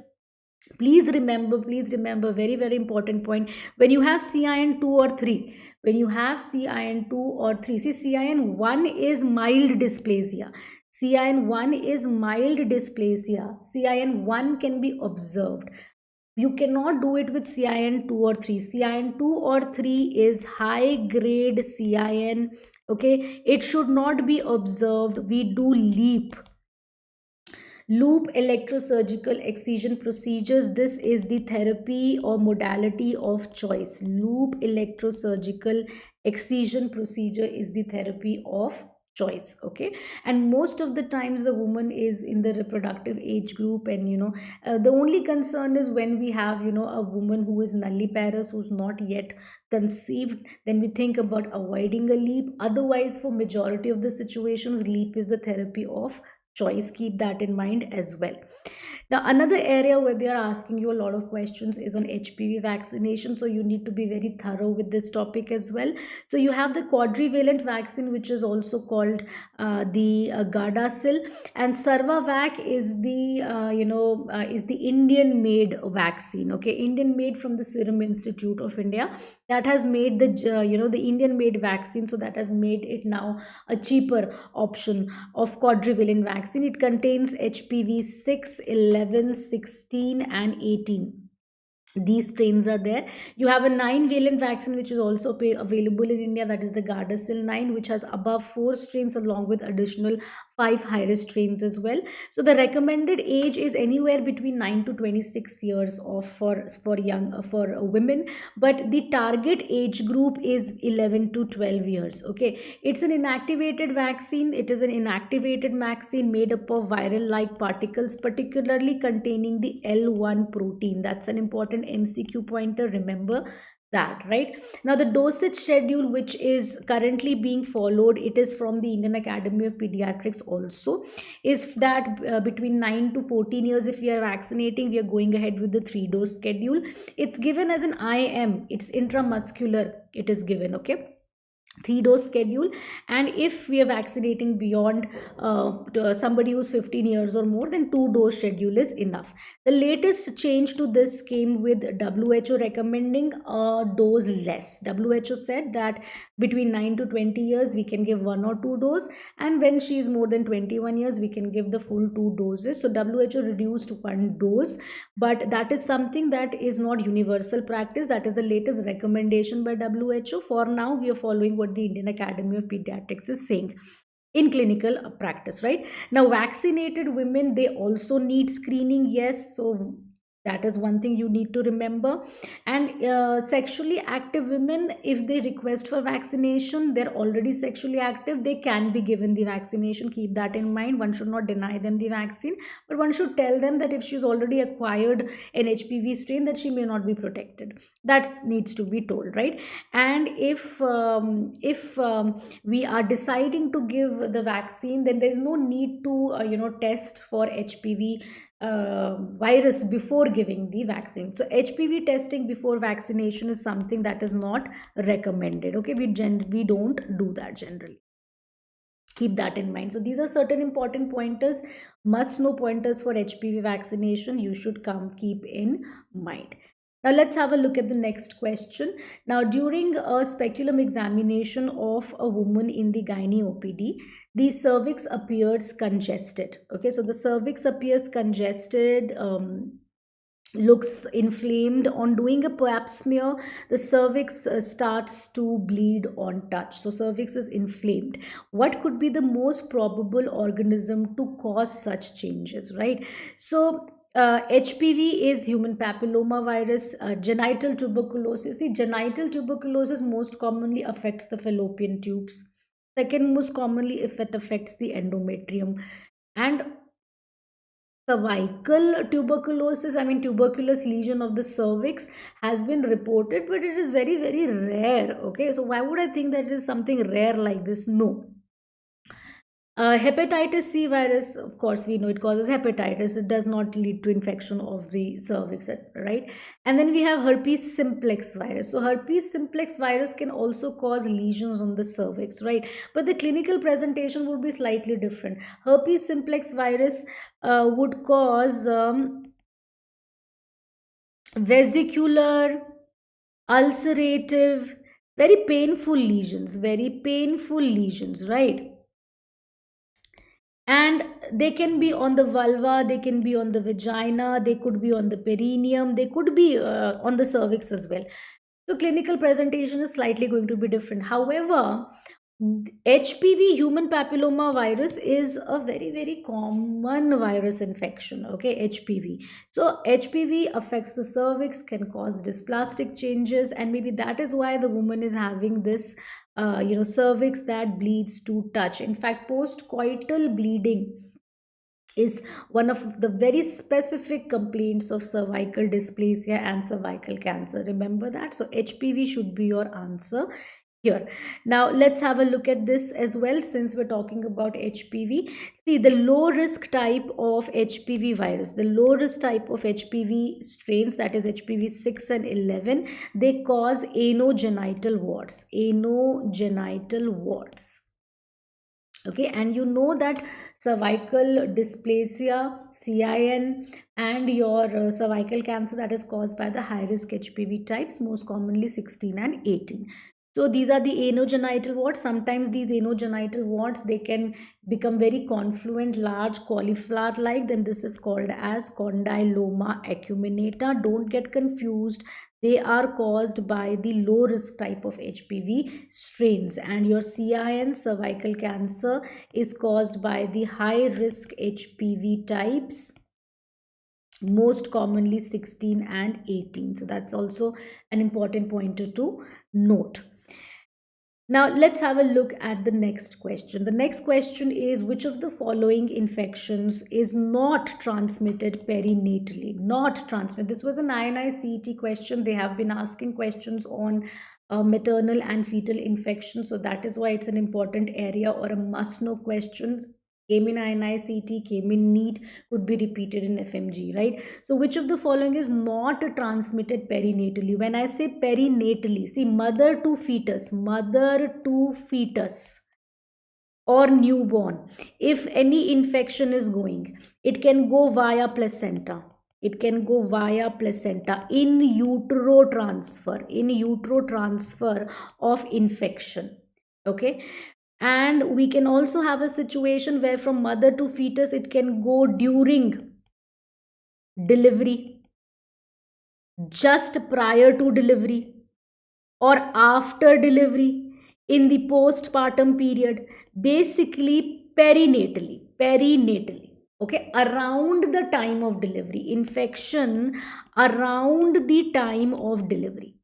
Speaker 1: please remember, very very important point. When you have CIN 2 or 3, when you have CIN 2 or 3, see, CIN 1 is mild dysplasia. CIN 1 is mild dysplasia. CIN 1 can be observed. You cannot do it with CIN 2 or 3. CIN 2 or 3 is high grade CIN. Okay, it should not be observed. We do loop electrosurgical excision procedures. This is the therapy or modality of choice. Loop electrosurgical excision procedure is the therapy of choice. Okay, and most of the times the woman is in the reproductive age group, and the only concern is when we have a woman who is nulliparous, who's not yet conceived, then we think about avoiding a leap. Otherwise, for majority of the situations, leap is the therapy of choice. Keep that in mind as well. Now, another area where they are asking you a lot of questions is on HPV vaccination. So you need to be very thorough with this topic as well. So you have the quadrivalent vaccine, which is also called the Gardasil, and Sarvavac is the is the Indian made vaccine. Okay, Indian made from the Serum Institute of India. That has made the the Indian made vaccine. So that has made it now a cheaper option of quadrivalent vaccine. It contains HPV 6, 11, 16 and 18. These strains are there. You have a 9-valent vaccine which is also available in India, that is the Gardasil 9, which has above 4 strains along with additional 5 high risk strains as well. So the recommended age is anywhere between 9 to 26 years of for women, but the target age group is 11 to 12 years. Okay, it's an inactivated vaccine. It is an inactivated vaccine made up of viral like particles, particularly containing the L1 protein. That's an important MCQ pointer, remember that, right? Now the dosage schedule which is currently being followed, it is from the Indian Academy of Pediatrics also, is that between 9 to 14 years, if we are vaccinating, we are going ahead with the 3-dose schedule. It's given as an IM, it's intramuscular, it is given. Okay, 3-dose schedule. And if we are vaccinating beyond to somebody who's 15 years or more, then 2-dose schedule is enough. The latest change to this came with WHO recommending a dose less. WHO said that between 9 to 20 years we can give 1 or 2 dose, and when she is more than 21 years we can give the full 2 doses. So WHO reduced 1 dose, but that is something that is not universal practice. That is the latest recommendation by WHO. For now we are following what the Indian Academy of Pediatrics is saying in clinical practice. Right now, vaccinated women, they also need screening, yes, so that is one thing you need to remember. And sexually active women, if they request for vaccination, they're already sexually active, they can be given the vaccination. Keep that in mind. One should not deny them the vaccine, but one should tell them that if she's already acquired an HPV strain, that she may not be protected. That needs to be told, right? And if we are deciding to give the vaccine, then there's no need to test for HPV virus before giving the vaccine. So HPV testing before vaccination is something that is not recommended. Okay, we don't do that generally. Keep that in mind. So these are certain important pointers, must know pointers for HPV vaccination. You should keep in mind. Now let's have a look at the next question. Now, during a speculum examination of a woman in the gynae OPD, the cervix appears congested. Okay, so the cervix appears congested, looks inflamed. On doing a pap smear, the cervix starts to bleed on touch. So cervix is inflamed. What could be the most probable organism to cause such changes, right? So HPV is human papilloma virus. Genital tuberculosis. See, genital tuberculosis most commonly affects the fallopian tubes. Second most commonly, if it affects the endometrium. And cervical tuberculosis, I mean tuberculous lesion of the cervix, has been reported, but it is very, very rare. Okay, so why would I think that it is something rare like this? No. Hepatitis C virus, of course, we know it causes hepatitis. It does not lead to infection of the cervix, right? And then we have herpes simplex virus. So herpes simplex virus can also cause lesions on the cervix, right? But the clinical presentation would be slightly different. Herpes simplex virus would cause vesicular, ulcerative, very painful lesions, right? And they can be on the vulva, they can be on the vagina, they could be on the perineum, they could be on the cervix as well. So clinical presentation is slightly going to be different. However, HPV, human papilloma virus, is a very, very common virus infection. Okay, HPV. So HPV affects the cervix, can cause dysplastic changes, and maybe that is why the woman is having this cervix that bleeds to touch. In fact, post-coital bleeding is one of the very specific complaints of cervical dysplasia and cervical cancer. Remember that. So HPV should be your answer here. Now let's have a look at this as well, since we're talking about HPV. See, the low risk type of HPV virus, the low risk type of HPV strains, that is HPV 6 and 11, they cause anogenital warts. Okay, and you know that cervical dysplasia, CIN, and your cervical cancer, that is caused by the high risk HPV types, most commonly 16 and 18. So these are the anogenital warts. Sometimes these anogenital warts, they can become very confluent, large, cauliflower like. Then this is called as condyloma acuminata. Don't get confused. they are caused by the low risk type of HPV strains, and your CIN, cervical cancer, is caused by the high risk HPV types, most commonly 16 and 18. So that's also an important pointer to note. Now let's have a look at the next question. The next question is, which of the following infections is not transmitted perinatally? Not transmitted. This was an INI-CET question. They have been asking questions on maternal and fetal infection. So that is why it's an important area or a must-know question. Came in INI-CET, came in NEET, could be repeated in FMGE, right? So which of the following is not transmitted perinatally? When I say perinatally, see, mother to fetus or newborn, if any infection is going, it can go via placenta. It can go via placenta, in utero transfer of infection. Okay. And we can also have a situation where from mother to fetus, it can go during delivery, just prior to delivery, or after delivery, in the postpartum period, basically perinatally, okay, around the time of delivery, infection around the time of delivery.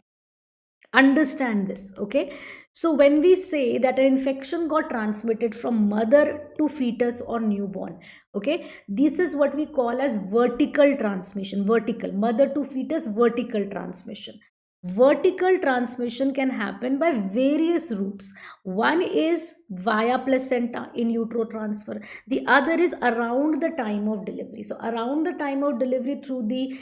Speaker 1: Understand this, okay? So when we say that an infection got transmitted from mother to fetus or newborn, okay, this is what we call as vertical transmission. Vertical, mother to fetus, vertical transmission. Vertical transmission can happen by various routes. One is via placenta, in utero transfer. The other is around the time of delivery. So around the time of delivery, through the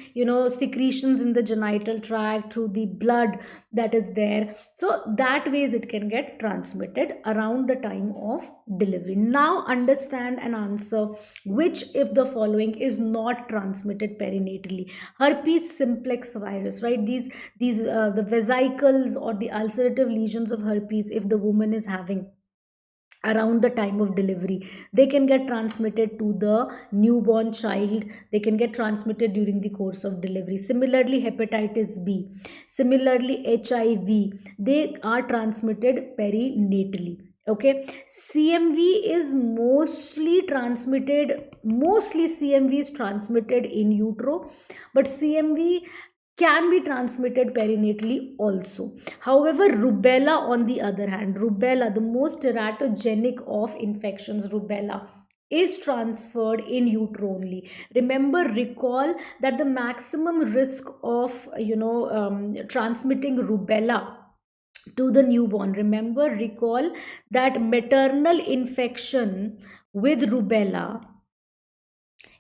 Speaker 1: secretions in the genital tract, through the blood that is there. So that ways it can get transmitted around the time of delivery. Now understand and answer which if the following is not transmitted perinatally. Herpes simplex virus, right? These the vesicles or the ulcerative lesions of herpes, if the woman is having around the time of delivery, they can get transmitted to the newborn child. They can get transmitted during the course of delivery. Similarly, hepatitis B, similarly HIV, they are transmitted perinatally. Okay, CMV is mostly CMV is transmitted in utero, but CMV can be transmitted perinatally also. However, rubella, on the other hand, rubella, the most teratogenic of infections, rubella, is transferred in utero only. Remember, recall that the maximum risk of transmitting rubella to the newborn, remember, recall that maternal infection with rubella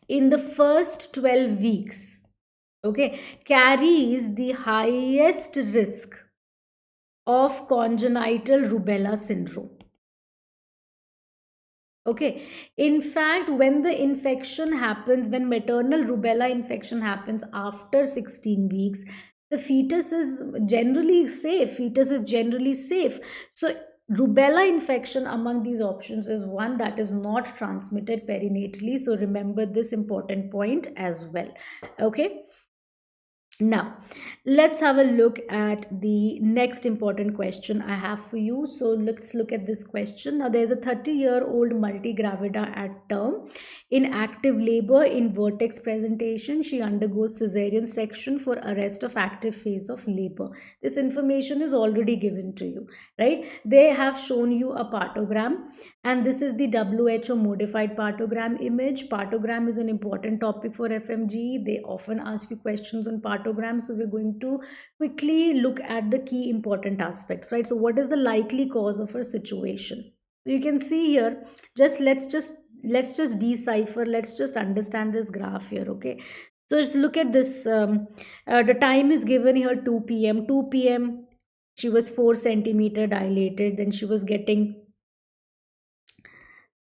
Speaker 1: in the first 12 weeks, okay, carries the highest risk of congenital rubella syndrome. Okay, in fact, when the infection happens, when maternal rubella infection happens after 16 weeks, the fetus is generally safe. So rubella infection among these options is one that is not transmitted perinatally. So remember this important point as well. Okay. Now, let's have a look at the next important question I have for you. So let's look at this question. Now, there's a 30-year-old multigravida at term in active labor in vertex presentation. She undergoes cesarean section for arrest of active phase of labor. This information is already given to you, right? They have shown you a partogram, and this is the WHO modified partogram image. Partogram is an important topic for FMGE. They often ask you questions on partogram. So we're going to quickly look at the key important aspects, right? So what is the likely cause of her situation? So you can see here, let's just decipher, let's just understand this graph here, okay? So just look at this. The time is given here, 2 p.m. 2 p.m. She was 4 centimeter dilated. Then she was getting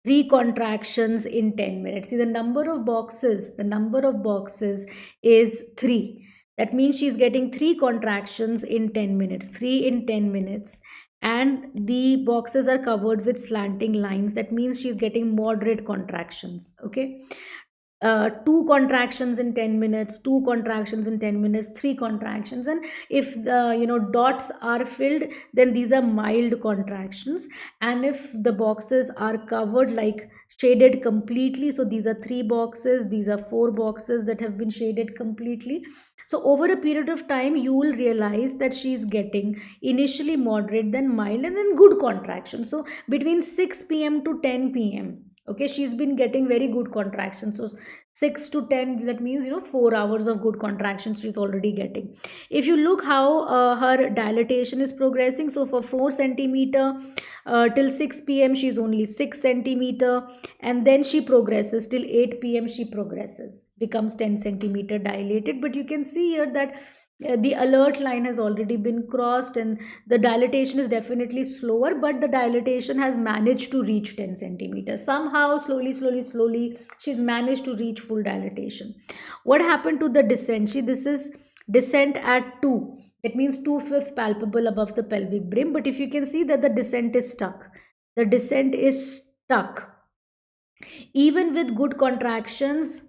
Speaker 1: 3 contractions in 10 minutes. See, the number of boxes is 3. That means she's getting 3 contractions in 10 minutes, 3 in 10 minutes. And the boxes are covered with slanting lines. That means she's getting moderate contractions. Okay. two contractions in 10 minutes, two contractions in 10 minutes, three contractions. And if the dots are filled, then these are mild contractions. And if the boxes are covered, like shaded completely, so these are three boxes, these are four boxes that have been shaded completely. So over a period of time, you will realize that she is getting initially moderate, then mild, and then good contractions. So between 6 p.m. to 10 p.m., okay, she's been getting very good contractions. So 6 to 10, that means 4 hours of good contractions she's already getting. If you look how her dilatation is progressing, so for 4 centimeter till 6 p.m. she's only 6 centimeter, and then she progresses till 8 p.m. she progresses, becomes 10 centimeter dilated. But you can see here that the alert line has already been crossed, and the dilatation is definitely slower, but the dilatation has managed to reach 10 centimeters. Somehow, slowly, she's managed to reach full dilatation. What happened to the descent? This is descent at 2. That means 2/5 palpable above the pelvic brim. But if you can see that the descent is stuck. The descent is stuck. Even with good contractions,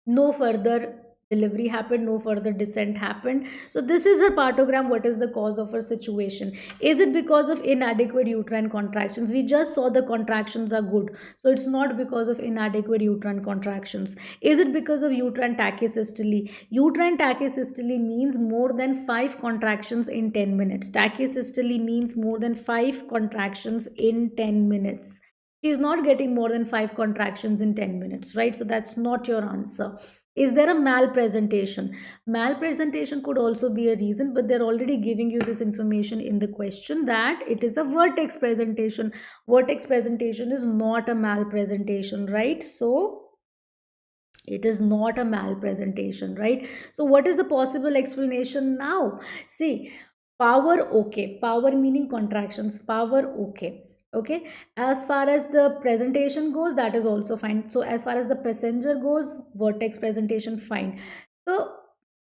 Speaker 1: no further delivery happened, no further descent happened. So this is her partogram. What is the cause of her situation? Is it because of inadequate uterine contractions? We just saw the contractions are good, so it's not because of inadequate uterine contractions. Is it because of uterine tachysystole? Uterine tachysystole means more than 5 contractions in 10 minutes. Tachysystole means more than 5 contractions in 10 minutes. She's not getting more than 5 contractions in 10 minutes, right? So that's not your answer. Is there a malpresentation? Malpresentation could also be a reason, but they're already giving you this information in the question that it is a vertex presentation. Vertex presentation is not a malpresentation, right? So it is not a malpresentation, right? So what is the possible explanation now? See, power, okay, power meaning contractions, power, okay, okay. As far as the presentation goes, that is also fine. So as far as the passenger goes, vertex presentation, fine. So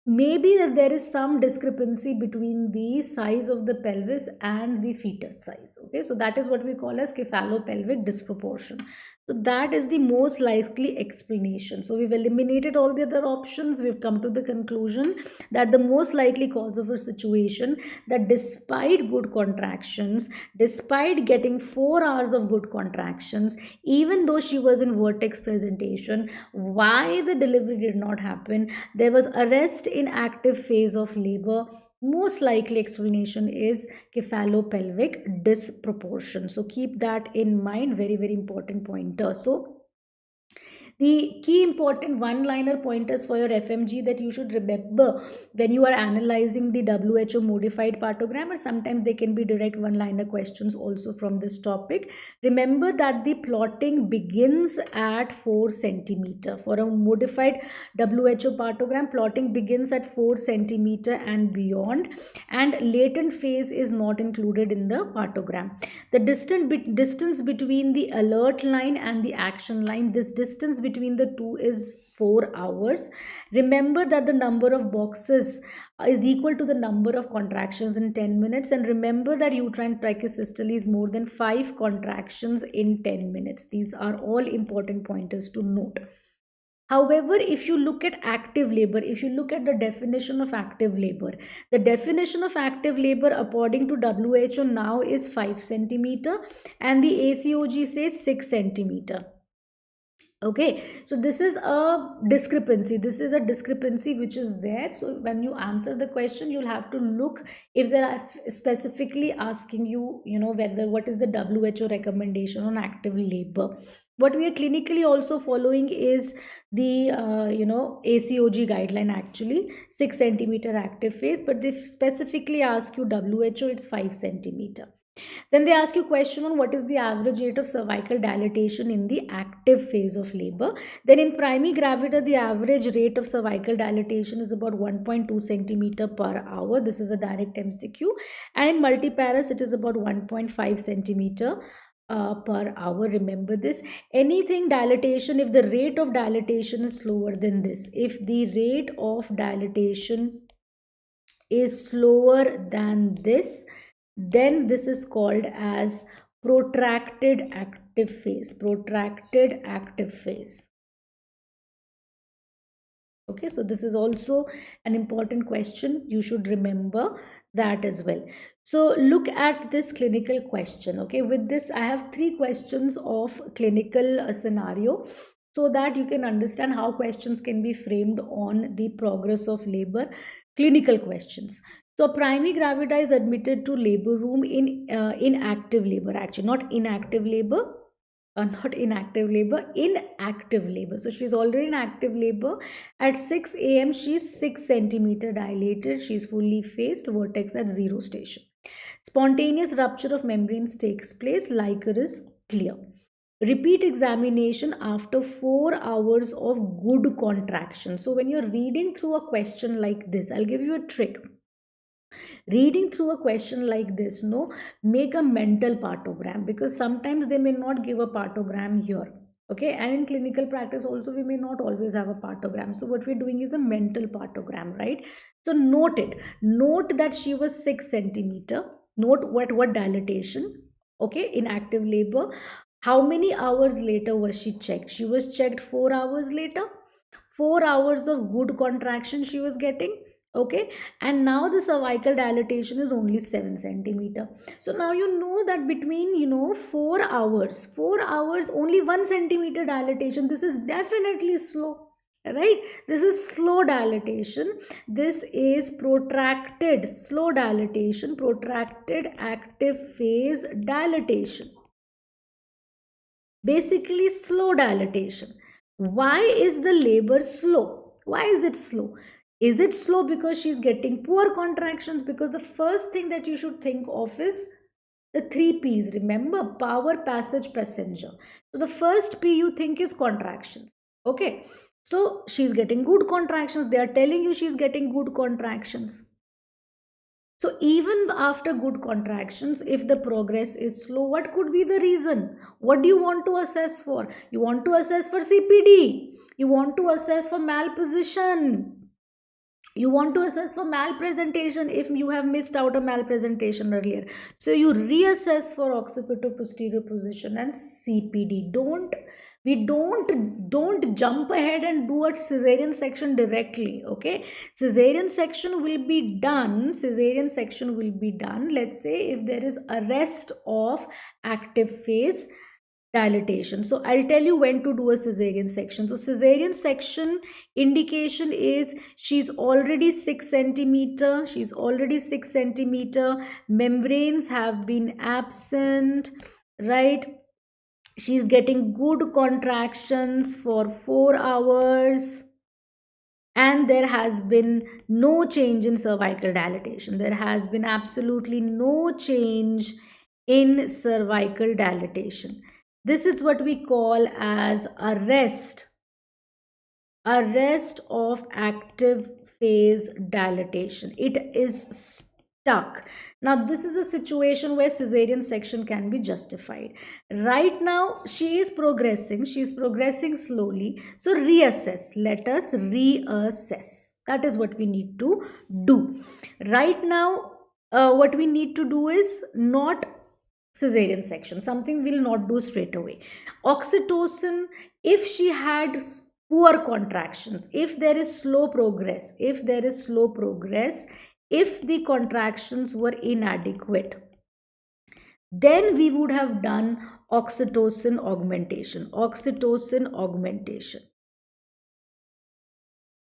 Speaker 1: maybe that there is some discrepancy between the size of the pelvis and the fetus size, okay. So that is what we call as cephalopelvic disproportion. So that is the most likely explanation. So we've eliminated all the other options. We've come to the conclusion that the most likely cause of a situation, that despite good contractions, despite getting 4 hours of good contractions, even though she was in vertex presentation, why the delivery did not happen? There was arrest in active phase of labor. Most likely explanation is cephalopelvic disproportion. So keep that in mind. Very important pointer. So the key important one-liner pointers for your FMG that you should remember when you are analyzing the WHO modified partogram, or sometimes they can be direct one-liner questions also from this topic. Remember that the plotting begins at 4 centimeter. For a modified WHO partogram, plotting begins at 4 centimeter and beyond, and latent phase is not included in the partogram. The distance between the alert line and the action line, this distance between the two is 4 hours. Remember that the number of boxes is equal to the number of contractions in 10 minutes, and remember that uterine brachysystole is more than 5 contractions in 10 minutes. These are all important pointers to note. However, if you look at active labor, if you look at the definition of active labor, the definition of active labor according to WHO now is 5 centimeter, and the ACOG says 6 centimeter. Okay, so this is a discrepancy. This is a discrepancy which is there. So when you answer the question, you'll have to look if they are specifically asking you, whether what is the WHO recommendation on active labor. What we are clinically also following is the ACOG guideline, actually 6 centimeter active phase, but they specifically ask you WHO, it's 5 centimeter. Then they ask you a question on what is the average rate of cervical dilatation in the active phase of labor. Then in primigravida, the average rate of cervical dilatation is about 1.2 centimeter per hour. This is a direct MCQ. And in multiparous, it is about 1.5 centimeter per hour. Remember this. Anything dilatation, if the rate of dilatation is slower than this, if the rate of dilatation is slower than this, then this is called as protracted active phase. Protracted active phase. Okay, so this is also an important question. You should remember that as well. So look at this clinical question. Okay, with this, I have three questions of clinical scenario so that you can understand how questions can be framed on the progress of labor. Clinical questions. So primary gravida is admitted to labor room in inactive labor, actually not inactive labor, not inactive labor, inactive labor. So she's already in active labor. At 6 a.m., she's 6 centimeter dilated. She's fully phased, vertex at 0 station. Spontaneous rupture of membranes takes place. Liquor is clear. Repeat examination after 4 hours of good contraction. So when you're reading through a question like this, I'll give you a trick. Reading through a question like this, no, make a mental partogram, because sometimes they may not give a partogram here. Okay, and in clinical practice also we may not always have a partogram. So what we're doing is a mental partogram, right? So note it. Note that she was 6 centimeter. Note what dilatation. Okay, in active labor. How many hours later was she checked? She was checked 4 hours later. 4 hours of good contraction she was getting. Okay, and now the cervical dilatation is only 7 centimeter. So now you know that between 4 hours only 1 centimeter dilatation, this is definitely slow, right? This is slow dilatation. This is protracted slow dilatation, protracted active phase dilatation, basically slow dilatation. Why is the labor slow? Why is it slow? Is it slow because she's getting poor contractions? Because the first thing that you should think of is the three P's. Remember, power, passage, passenger. So the first P you think is contractions. Okay. So she's getting good contractions. They are telling you she's getting good contractions. So even after good contractions, if the progress is slow, what could be the reason? What do you want to assess for? You want to assess for CPD. You want to assess for malposition. You want to assess for malpresentation if you have missed out a malpresentation earlier. So you reassess for occipito-posterior position and CPD. Don't jump ahead and do a cesarean section directly. Okay, cesarean section will be done. Cesarean section will be done. Let's say if there is arrest of active phase dilatation. So I'll tell you when to do a cesarean section. So cesarean section indication is she's already 6 centimeter. She's already 6 centimeter. Membranes have been absent, right? She's getting good contractions for 4 hours. And there has been no change in cervical dilatation. There has been absolutely no change in cervical dilatation. This is what we call as arrest of active phase dilatation. It is stuck. Now this is a situation where cesarean section can be justified. Right now she is progressing slowly. So reassess. Let us reassess. That is what we need to do. Right now what we need to do is not cesarean section. Something we'll not do straight away. Oxytocin, if she had poor contractions, if there is slow progress, if the contractions were inadequate, then we would have done oxytocin augmentation.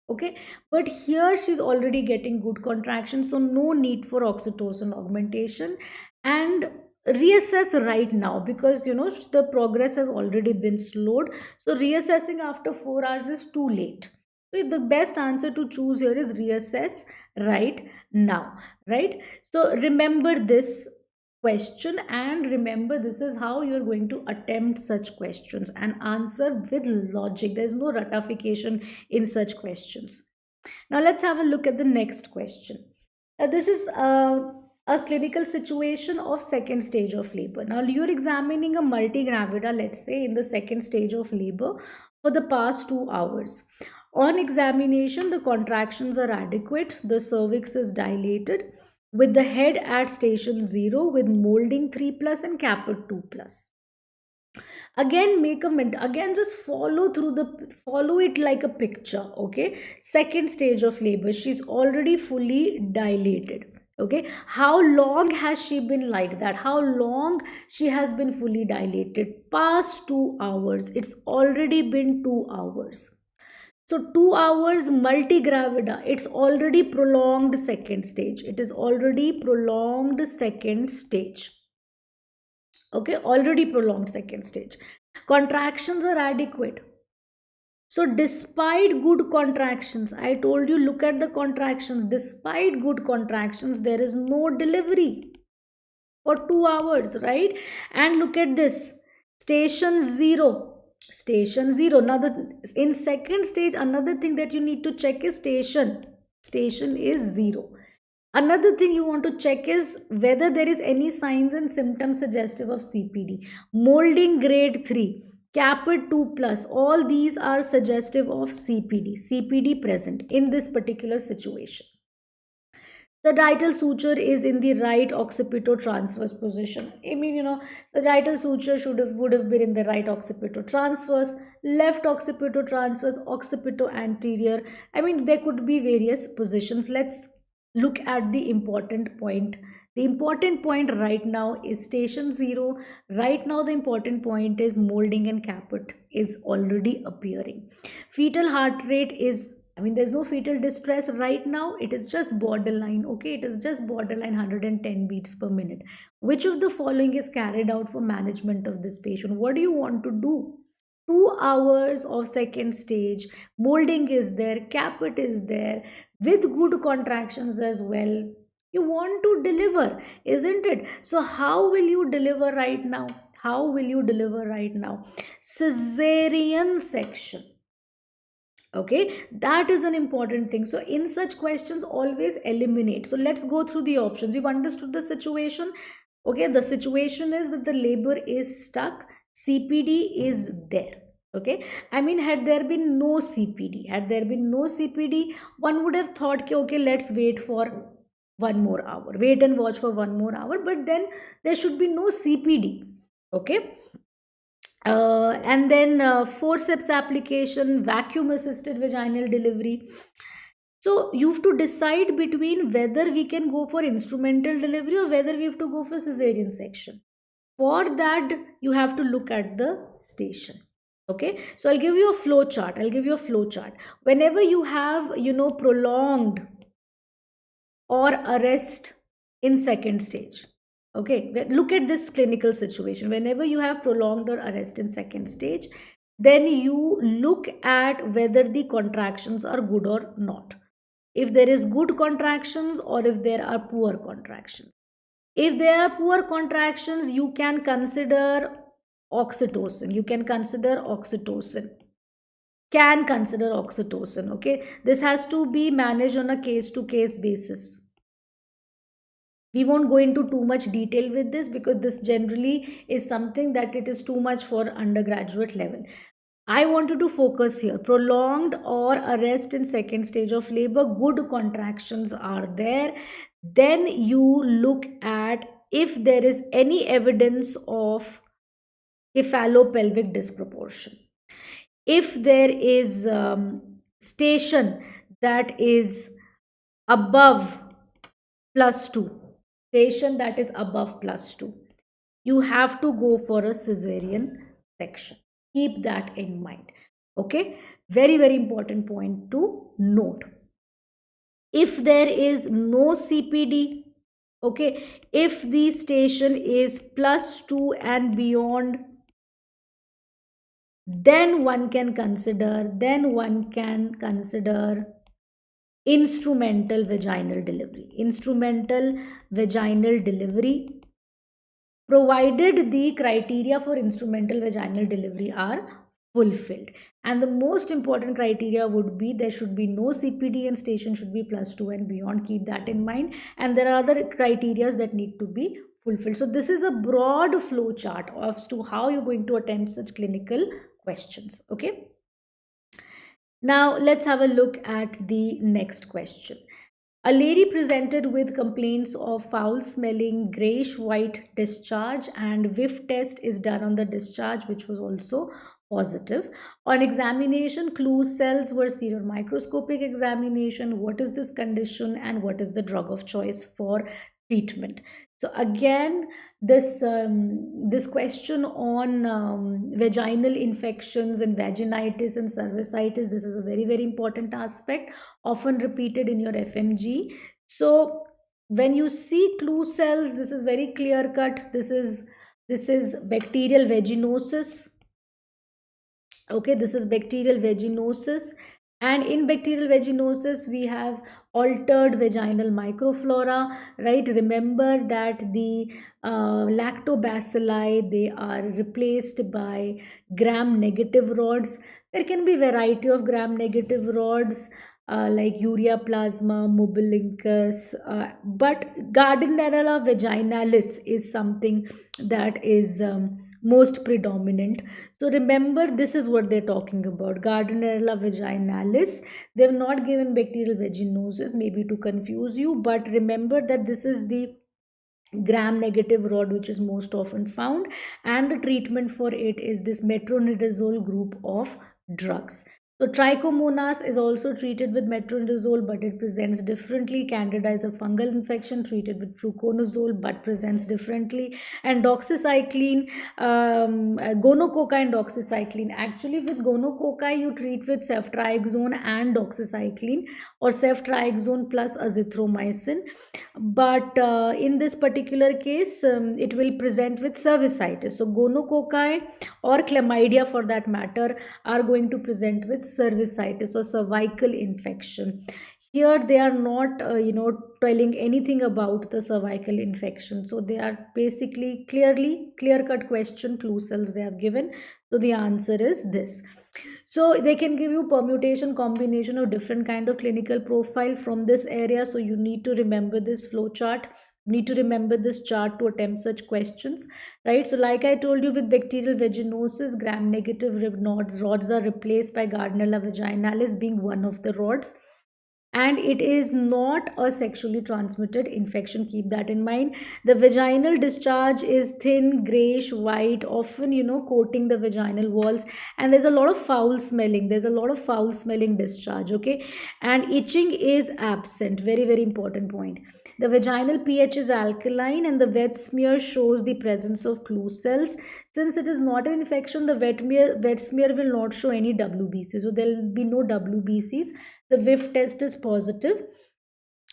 Speaker 1: Okay, but here she's already getting good contraction, so no need for oxytocin augmentation. And reassess right now, because the progress has already been slowed. So reassessing after 4 hours is too late. So the best answer to choose here is reassess right now, right? So remember this question, and remember this is how you're going to attempt such questions and answer with logic. There's no ratification in such questions. Now let's have a look at the next question. This is a clinical situation of second stage of labor. Now you're examining a multigravida, let's say in the second stage of labor, for the past 2 hours. On examination, the contractions are adequate, the cervix is dilated, with the head at station 0 with molding 3+ and caput 2+. Again, make a again, just follow it like a picture. Okay, second stage of labor, she's already fully dilated. Okay, how long has she been like that? How long she has been fully dilated? Past 2 hours. It's already been 2 hours. So 2 hours multigravida, it's already prolonged second stage. It is already prolonged second stage. Okay, already prolonged second stage. Contractions are adequate. So despite good contractions, I told you, look at the contractions. Despite good contractions, there is no delivery for 2 hours, right? And look at this, station zero. Station zero. Now in second stage, another thing that you need to check is station is zero. Another thing you want to check is whether there is any signs and symptoms suggestive of CPD. Molding grade 3, caput 2 plus, all these are suggestive of CPD present in this particular situation. Sagittal suture is in the right occipito-transverse position. I mean, sagittal suture would have been in the right occipito-transverse, left occipito-transverse, occipito-anterior. I mean, there could be various positions. Let's look at the important point. The important point right now is station zero. Right now, the important point is molding and caput is already appearing. Fetal heart rate is, I mean, there's no fetal distress right now. It is just borderline. Okay, it is just borderline 110 beats per minute. Which of the following is carried out for management of this patient? What do you want to do? 2 hours of second stage, molding is there, caput is there, with good contractions as well. You want to deliver, isn't it? So, how will you deliver right now? How will you deliver right now? Caesarean section. Okay, that is an important thing. So in such questions, always eliminate. So let's go through the options. You've understood the situation. Okay, the situation is that the labor is stuck, CPD is there. Okay, I mean, had there been no CPD, one would have thought, okay, let's wait for 1 more hour, wait and watch for 1 more hour, but then there should be no CPD. Okay, and then forceps application, vacuum assisted vaginal delivery. So you have to decide between whether we can go for instrumental delivery or whether we have to go for cesarean section. For that, you have to look at the station. Okay, so I'll give you a flow chart. Whenever you have, prolonged or arrest in second stage. Okay, look at this clinical situation. Whenever you have prolonged or arrest in second stage, then you look at whether the contractions are good or not. If there is good contractions or if there are poor contractions. If there are poor contractions, you can consider oxytocin. Okay, this has to be managed on a case to case basis. We won't go into too much detail with this because this generally is something that it is too much for undergraduate level. I want you to focus here. Prolonged or arrest in second stage of labor, good contractions are there. Then you look at if there is any evidence of cephalopelvic disproportion. If there is station that is above +2, station that is above +2, you have to go for a cesarean section. Keep that in mind. Okay, very, very important point to note. If there is no CPD, okay, if the station is +2 and beyond, then one can consider instrumental vaginal delivery, provided the criteria for instrumental vaginal delivery are fulfilled. And the most important criteria would be there should be no CPD and station should be +2 and beyond. Keep that in mind. And there are other criteria that need to be fulfilled. So this is a broad flow chart as to how you're going to attend such clinical questions. Okay. Now let's have a look at the next question. A lady presented with complaints of foul smelling, grayish white discharge, and whiff test is done on the discharge, which was also positive. On examination, clue cells were seen on microscopic examination. What is this condition and what is the drug of choice for treatment? So again, this question on vaginal infections and vaginitis and cervicitis, this is a very important aspect, often repeated in your FMG. So when you see clue cells, this is very clear cut. This is bacterial vaginosis. Okay, this is bacterial vaginosis, and in bacterial vaginosis we have altered vaginal microflora, right? Remember that the lactobacilli, they are replaced by gram negative rods. There can be variety of gram negative rods, like urea plasma, mobilincus, but Gardnerella vaginalis is something that is most predominant. So remember, this is what they're talking about, Gardnerella vaginalis. They've not given bacterial vaginosis, maybe to confuse you, but remember that this is the gram negative rod which is most often found, and the treatment for it is this metronidazole group of drugs. So trichomonas is also treated with metronidazole, but it presents differently. Candida is a fungal infection treated with fluconazole, but presents differently. And doxycycline, gonococci and doxycycline. Actually, with gonococci, you treat with ceftriaxone and doxycycline, or ceftriaxone plus azithromycin. But in this particular case, it will present with cervicitis. So gonococci or chlamydia for that matter are going to present with cervicitis or cervical infection. Here they are not telling anything about the cervical infection, so they are basically clear cut question, clue cells they have given. So the answer is this. So they can give you permutation, combination of different kind of clinical profile from this area. So you need to remember this flow chart, need to remember this chart to attempt such questions, right? So like I told you, with bacterial vaginosis, gram negative rods are replaced by Gardnerella vaginalis being one of the rods, and it is not a sexually transmitted infection. Keep that in mind. The vaginal discharge is thin, grayish white, often coating the vaginal walls, and there's a lot of foul smelling. There's a lot of foul smelling discharge. Okay, and itching is absent. Very important point. The vaginal pH is alkaline, and the wet smear shows the presence of clue cells. Since it is not an infection, the wet smear will not show any WBC, so there will be no WBCs. The whiff test is positive.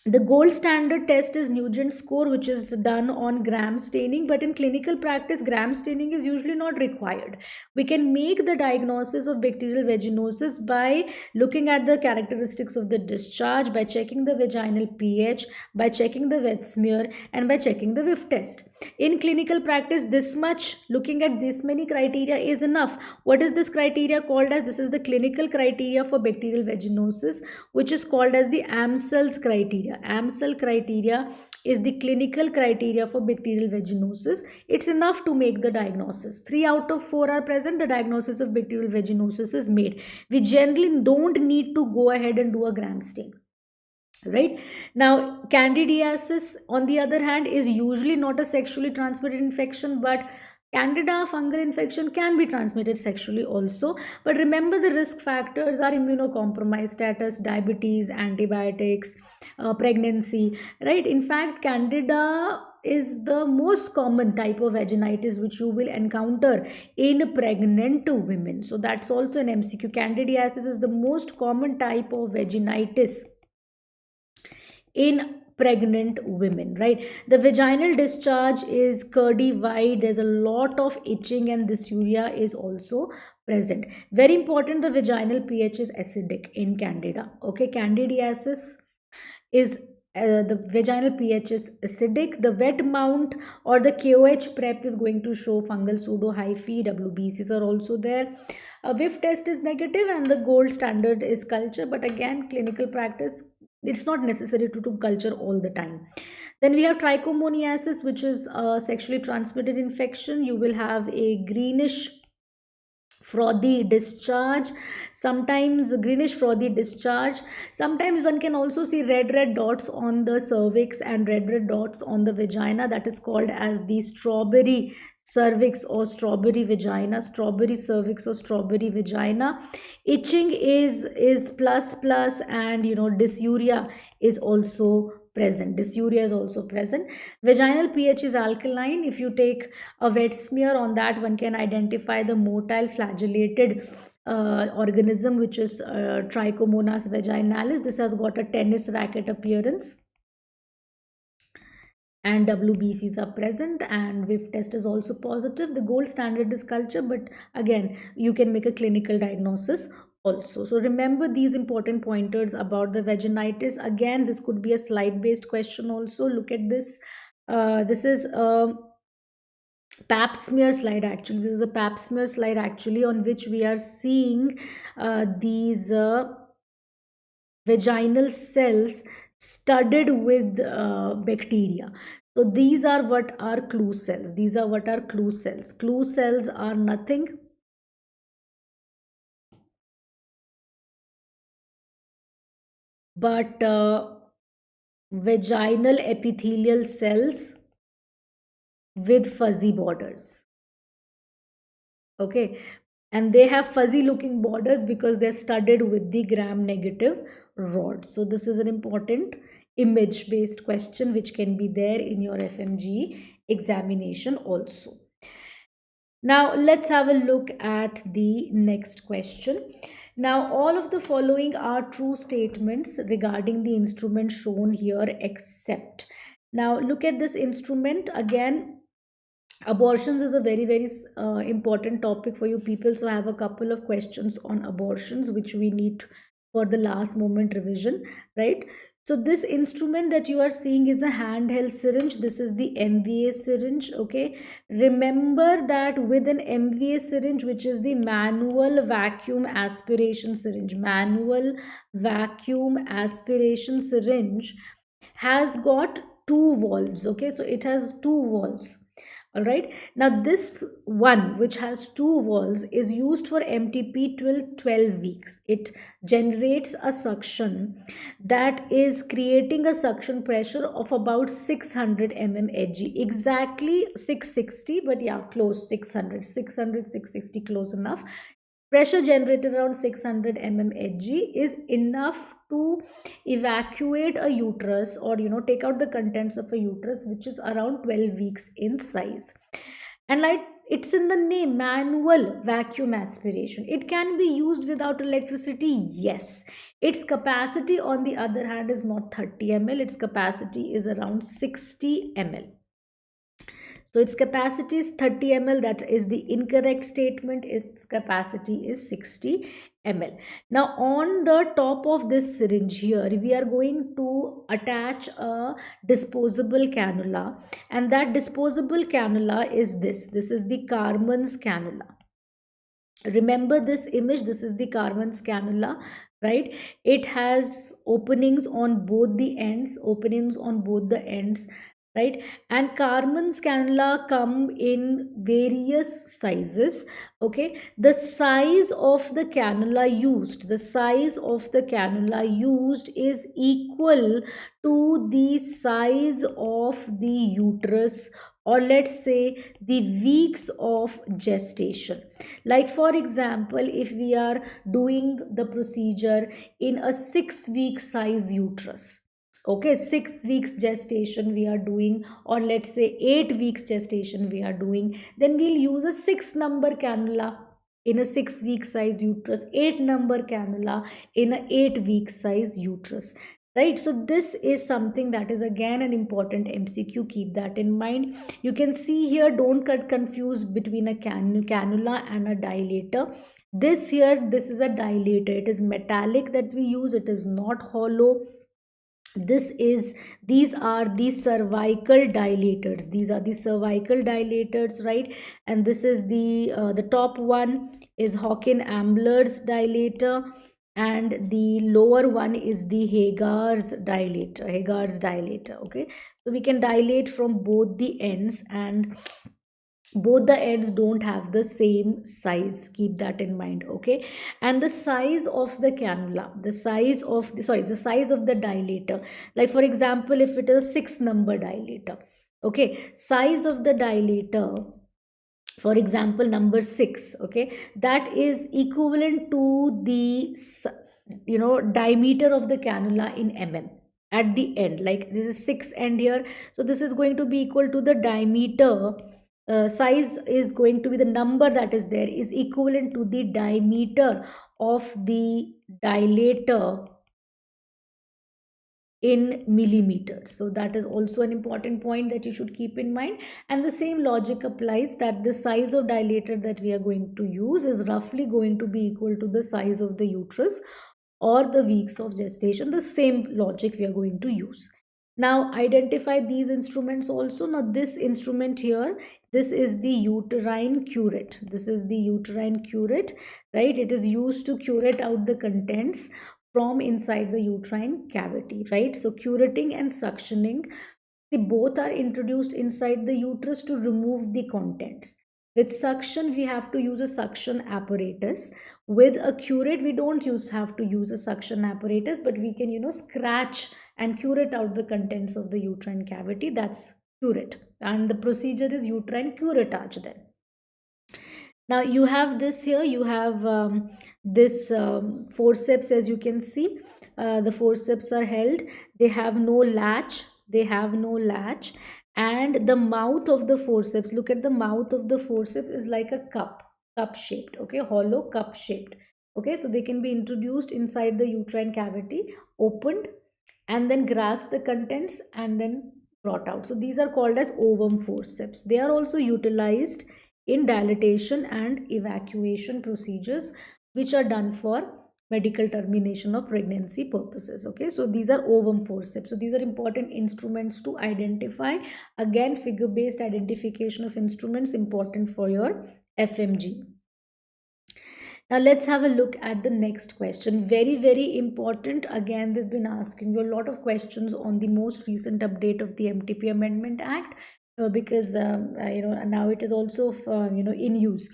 Speaker 1: The gold standard test is Nugent score, which is done on gram staining, but in clinical practice, gram staining is usually not required. We can make the diagnosis of bacterial vaginosis by looking at the characteristics of the discharge, by checking the vaginal pH, by checking the wet smear, and by checking the whiff test. In clinical practice, this much, looking at this many criteria is enough. What is this criteria called as? This is the clinical criteria for bacterial vaginosis, which is called as the Amsel's criteria. Amsel criteria is the clinical criteria for bacterial vaginosis. It's enough to make the diagnosis. 3 out of 4 are present, the diagnosis of bacterial vaginosis is made. We generally don't need to go ahead and do a gram stain. Right now, candidiasis on the other hand is usually not a sexually transmitted infection, but Candida fungal infection can be transmitted sexually also. But remember, the risk factors are immunocompromised status, diabetes, antibiotics, pregnancy, right? In fact, Candida is the most common type of vaginitis which you will encounter in pregnant women. So that's also an MCQ. Candidiasis is the most common type of vaginitis in pregnant women, right? The vaginal discharge is curdy white. There's a lot of itching, and dysuria is also present. Very important, the vaginal pH is acidic in Candida. Okay, candidiasis is the vaginal pH is acidic. The wet mount or the KOH prep is going to show fungal pseudo hyphae. WBCs are also there. A whiff test is negative, and the gold standard is culture. But again, clinical practice, it's not necessary to do culture all the time. Then we have trichomoniasis, which is a sexually transmitted infection. You will have a greenish frothy discharge, sometimes greenish frothy discharge. Sometimes one can also see red dots on the cervix and red dots on the vagina. That is called as the strawberry cervix or strawberry vagina, strawberry cervix or strawberry vagina. Itching is plus, and dysuria is also present. Dysuria is also present. Vaginal pH is alkaline. If you take a wet smear on that, one can identify the motile flagellated organism, which is Trichomonas vaginalis. This has got a tennis racket appearance, and WBCs are present, and WIF test is also positive. The gold standard is culture, but again, you can make a clinical diagnosis also. So remember these important pointers about the vaginitis. Again, this could be a slide based question also. Look at this. This is a pap smear slide. Actually, this is a pap smear slide actually, on which we are seeing these vaginal cells studded with bacteria. So these are what are clue cells. These are what are clue cells. Clue cells are nothing but vaginal epithelial cells with fuzzy borders. Okay, and they have fuzzy looking borders because they're studded with the gram negative rod. So this is an important image based question which can be there in your FMGE examination also. Now let's have a look at the next question. Now all of the following are true statements regarding the instrument shown here except. Now look at this instrument again. Abortions is a very important topic for you people, so I have a couple of questions on abortions which we need for the last moment revision, right? So this instrument that you are seeing is a handheld syringe. This is the MVA syringe. Okay, remember that with an MVA syringe, which is the manual vacuum aspiration syringe, manual vacuum aspiration syringe has got two valves. Okay, so it has two valves. All right, now this one which has two valves is used for MTP till 12 weeks. It generates a suction that is creating a suction pressure of about 600 mmHg, exactly 660, but yeah, close, 600, 660, close enough. Pressure generated around 600 mmHg is enough to evacuate a uterus, or take out the contents of a uterus which is around 12 weeks in size. And like it's in the name, manual vacuum aspiration. It can be used without electricity, yes. Its capacity on the other hand is not 30 ml, its capacity is around 60 ml. So its capacity is 30 ml. That is the incorrect statement. Its capacity is 60 ml. Now on the top of this syringe here, we are going to attach a disposable cannula, and that disposable cannula is this. This is the Carman's cannula. Remember this image. This is the Carman's cannula, right? It has openings on both the ends, right? And Carman's cannula come in various sizes. Okay, the size of the cannula used is equal to the size of the uterus, or let's say the weeks of gestation. Like for example, if we are doing the procedure in a 6-week size uterus, okay, 6 weeks gestation we are doing, or let's say 8 weeks gestation we are doing, then we'll use a 6 number cannula in a 6-week size uterus, 8 number cannula in a 8-week size uterus, right? So this is something that is again an important MCQ. Keep that in mind. You can see here, don't get confused between a cannula and a dilator. This is a dilator. It is metallic that we use. It is not hollow. These are the cervical dilators. These are the cervical dilators, right? And this is the top one is Hawkin-Ambler's dilator, and the lower one is the Hagar's dilator. Okay, so we can dilate from both the ends, and both the ends don't have the same size, keep that in mind. Okay, and the size of the cannula, the size of the, sorry, the size of the dilator, like for example if it is 6 number dilator, okay, size of the dilator, for example number 6, okay, that is equivalent to the diameter of the cannula in at the end, like this is 6 end here, so this is going to be equal to the diameter, size is going to be the number that is there is equivalent to the diameter of the dilator in millimeters. So that is also an important point that you should keep in mind. And the same logic applies, that the size of dilator that we are going to use is roughly going to be equal to the size of the uterus or the weeks of gestation. The same logic we are going to use. Now identify these instruments also. Now this instrument here, this is the uterine curette. This is the uterine curette, right? It is used to curette out the contents from inside the uterine cavity, right? So curetting and suctioning, they both are introduced inside the uterus to remove the contents. With suction, we have to use a suction apparatus. With a curette, we don't have to use a suction apparatus, but we can, scratch and curette out the contents of the uterine cavity. That's curette. And the procedure is uterine curettage then. Now you have this here, you have this forceps, as you can see. The forceps are held, they have no latch, they have no latch. And the mouth of the forceps, look at the mouth of the forceps, is like a cup shaped, okay, hollow cup shaped. Okay, so they can be introduced inside the uterine cavity, opened, and then grasp the contents and then brought out. So these are called as ovum forceps. They are also utilized in dilatation and evacuation procedures, which are done for medical termination of pregnancy purposes. Okay, so these are ovum forceps. So these are important instruments to identify. Again, figure based identification of instruments important for your FMG. Now let's have a look at the next question. Very, very important. Again, they've been asking you a lot of questions on the most recent update of the MTP Amendment Act, because now it is also in use.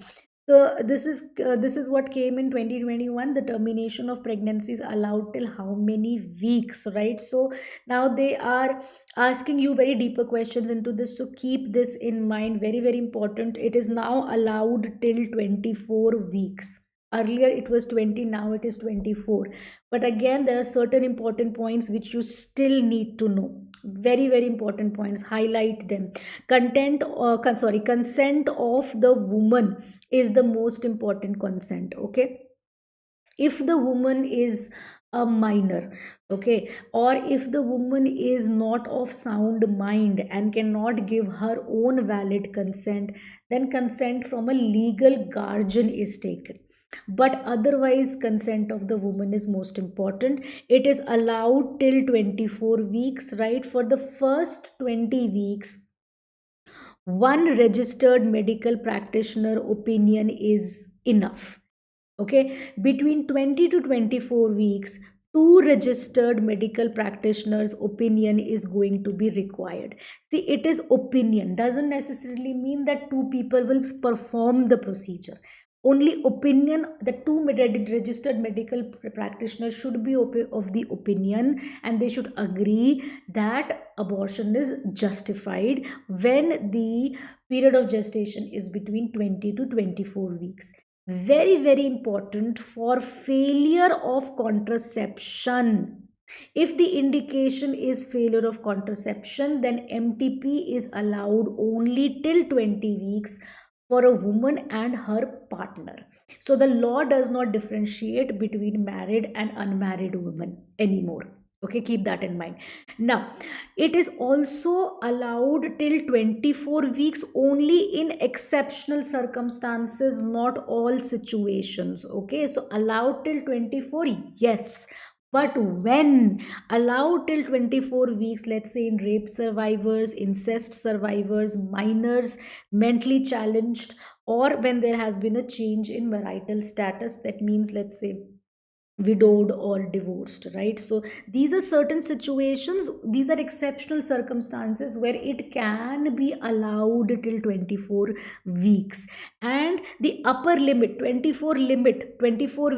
Speaker 1: So this is what came in 2021. The termination of pregnancy is allowed till how many weeks, right? So now they are asking you very deeper questions into this. So keep this in mind. Very, very important. It is now allowed till 24 weeks. Earlier it was 20, now it is 24. But again, there are certain important points which you still need to know. Very, very important points. Highlight them. Consent of the woman is the most important consent. Okay, if the woman is a minor, okay, or if the woman is not of sound mind and cannot give her own valid consent, then consent from a legal guardian is taken. But otherwise, consent of the woman is most important. It is allowed till 24 weeks, right? For the first 20 weeks, one registered medical practitioner opinion is enough. Okay, between 20 to 24 weeks, two registered medical practitioners opinion is going to be required. See, it is opinion, doesn't necessarily mean that two people will perform the procedure. Only opinion, the two registered medical practitioners should be of the opinion, and they should agree that abortion is justified when the period of gestation is between 20 to 24 weeks. Very, very important for failure of contraception. If the indication is failure of contraception, then MTP is allowed only till 20 weeks for a woman and her partner. So the law does not differentiate between married and unmarried women anymore. Okay, keep that in mind. Now, it is also allowed till 24 weeks only in exceptional circumstances, not all situations. Okay, so allowed till 24, yes. But when allowed till 24 weeks, let's say in rape survivors, incest survivors, minors, mentally challenged, or when there has been a change in marital status, that means, let's say, widowed or divorced, right? So these are certain situations, these are exceptional circumstances where it can be allowed till 24 weeks. And the upper limit, 24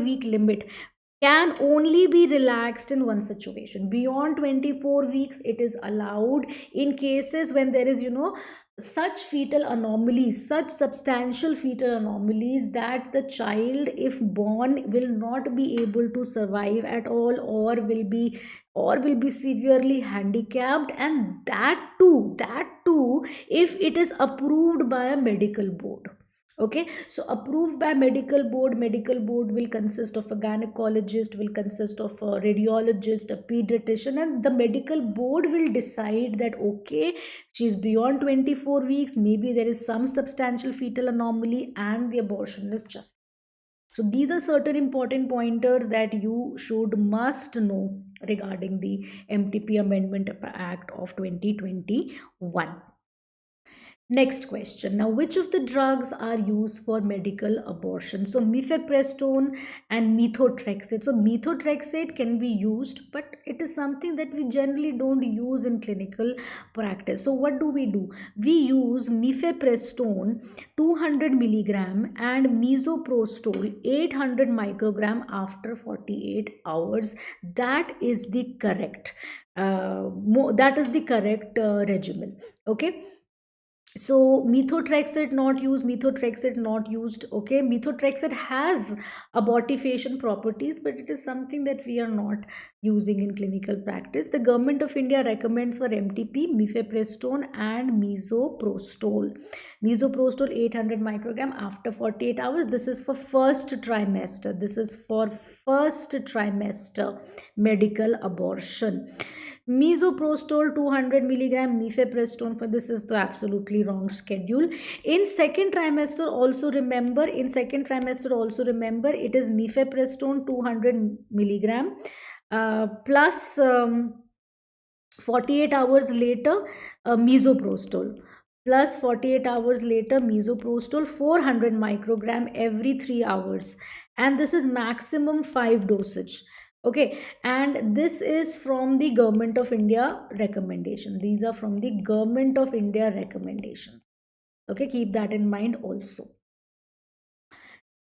Speaker 1: week limit, can only be relaxed in one situation. Beyond 24 weeks it is allowed in cases when there is, such fetal anomalies, such substantial fetal anomalies that the child, if born, will not be able to survive at all, or will be severely handicapped, and that too if it is approved by a medical board. Okay, so approved by medical board will consist of a gynecologist, will consist of a radiologist, a pediatrician, and the medical board will decide that okay, she's beyond 24 weeks, maybe there is some substantial fetal anomaly, and the abortion is just. So these are certain important pointers that you should must know regarding the MTP Amendment Act of 2021. Next question. Now, which of the drugs are used for medical abortion? So, mifepristone and methotrexate. So, methotrexate can be used, but it is something that we generally don't use in clinical practice. So, what do? We use mifepristone 200 milligram and misoprostol 800 microgram after 48 hours. That is the correct. Regimen. Okay, so methotrexate not used, okay. Methotrexate has abortifacient properties, but it is something that we are not using in clinical practice. The government of India recommends for MTP mifepristone and misoprostol 800 microgram after 48 hours. This is for first trimester medical abortion. Misoprostol 200 milligram, mifepristone for this is the absolutely wrong schedule. In second trimester also remember, it is mifepristone 200 milligram plus 48 hours later misoprostol, plus 48 hours later misoprostol 400 microgram every 3 hours, and this is maximum 5 dosage. Okay, and this is from the government of India recommendation. These are from the government of India recommendations. Okay, keep that in mind also.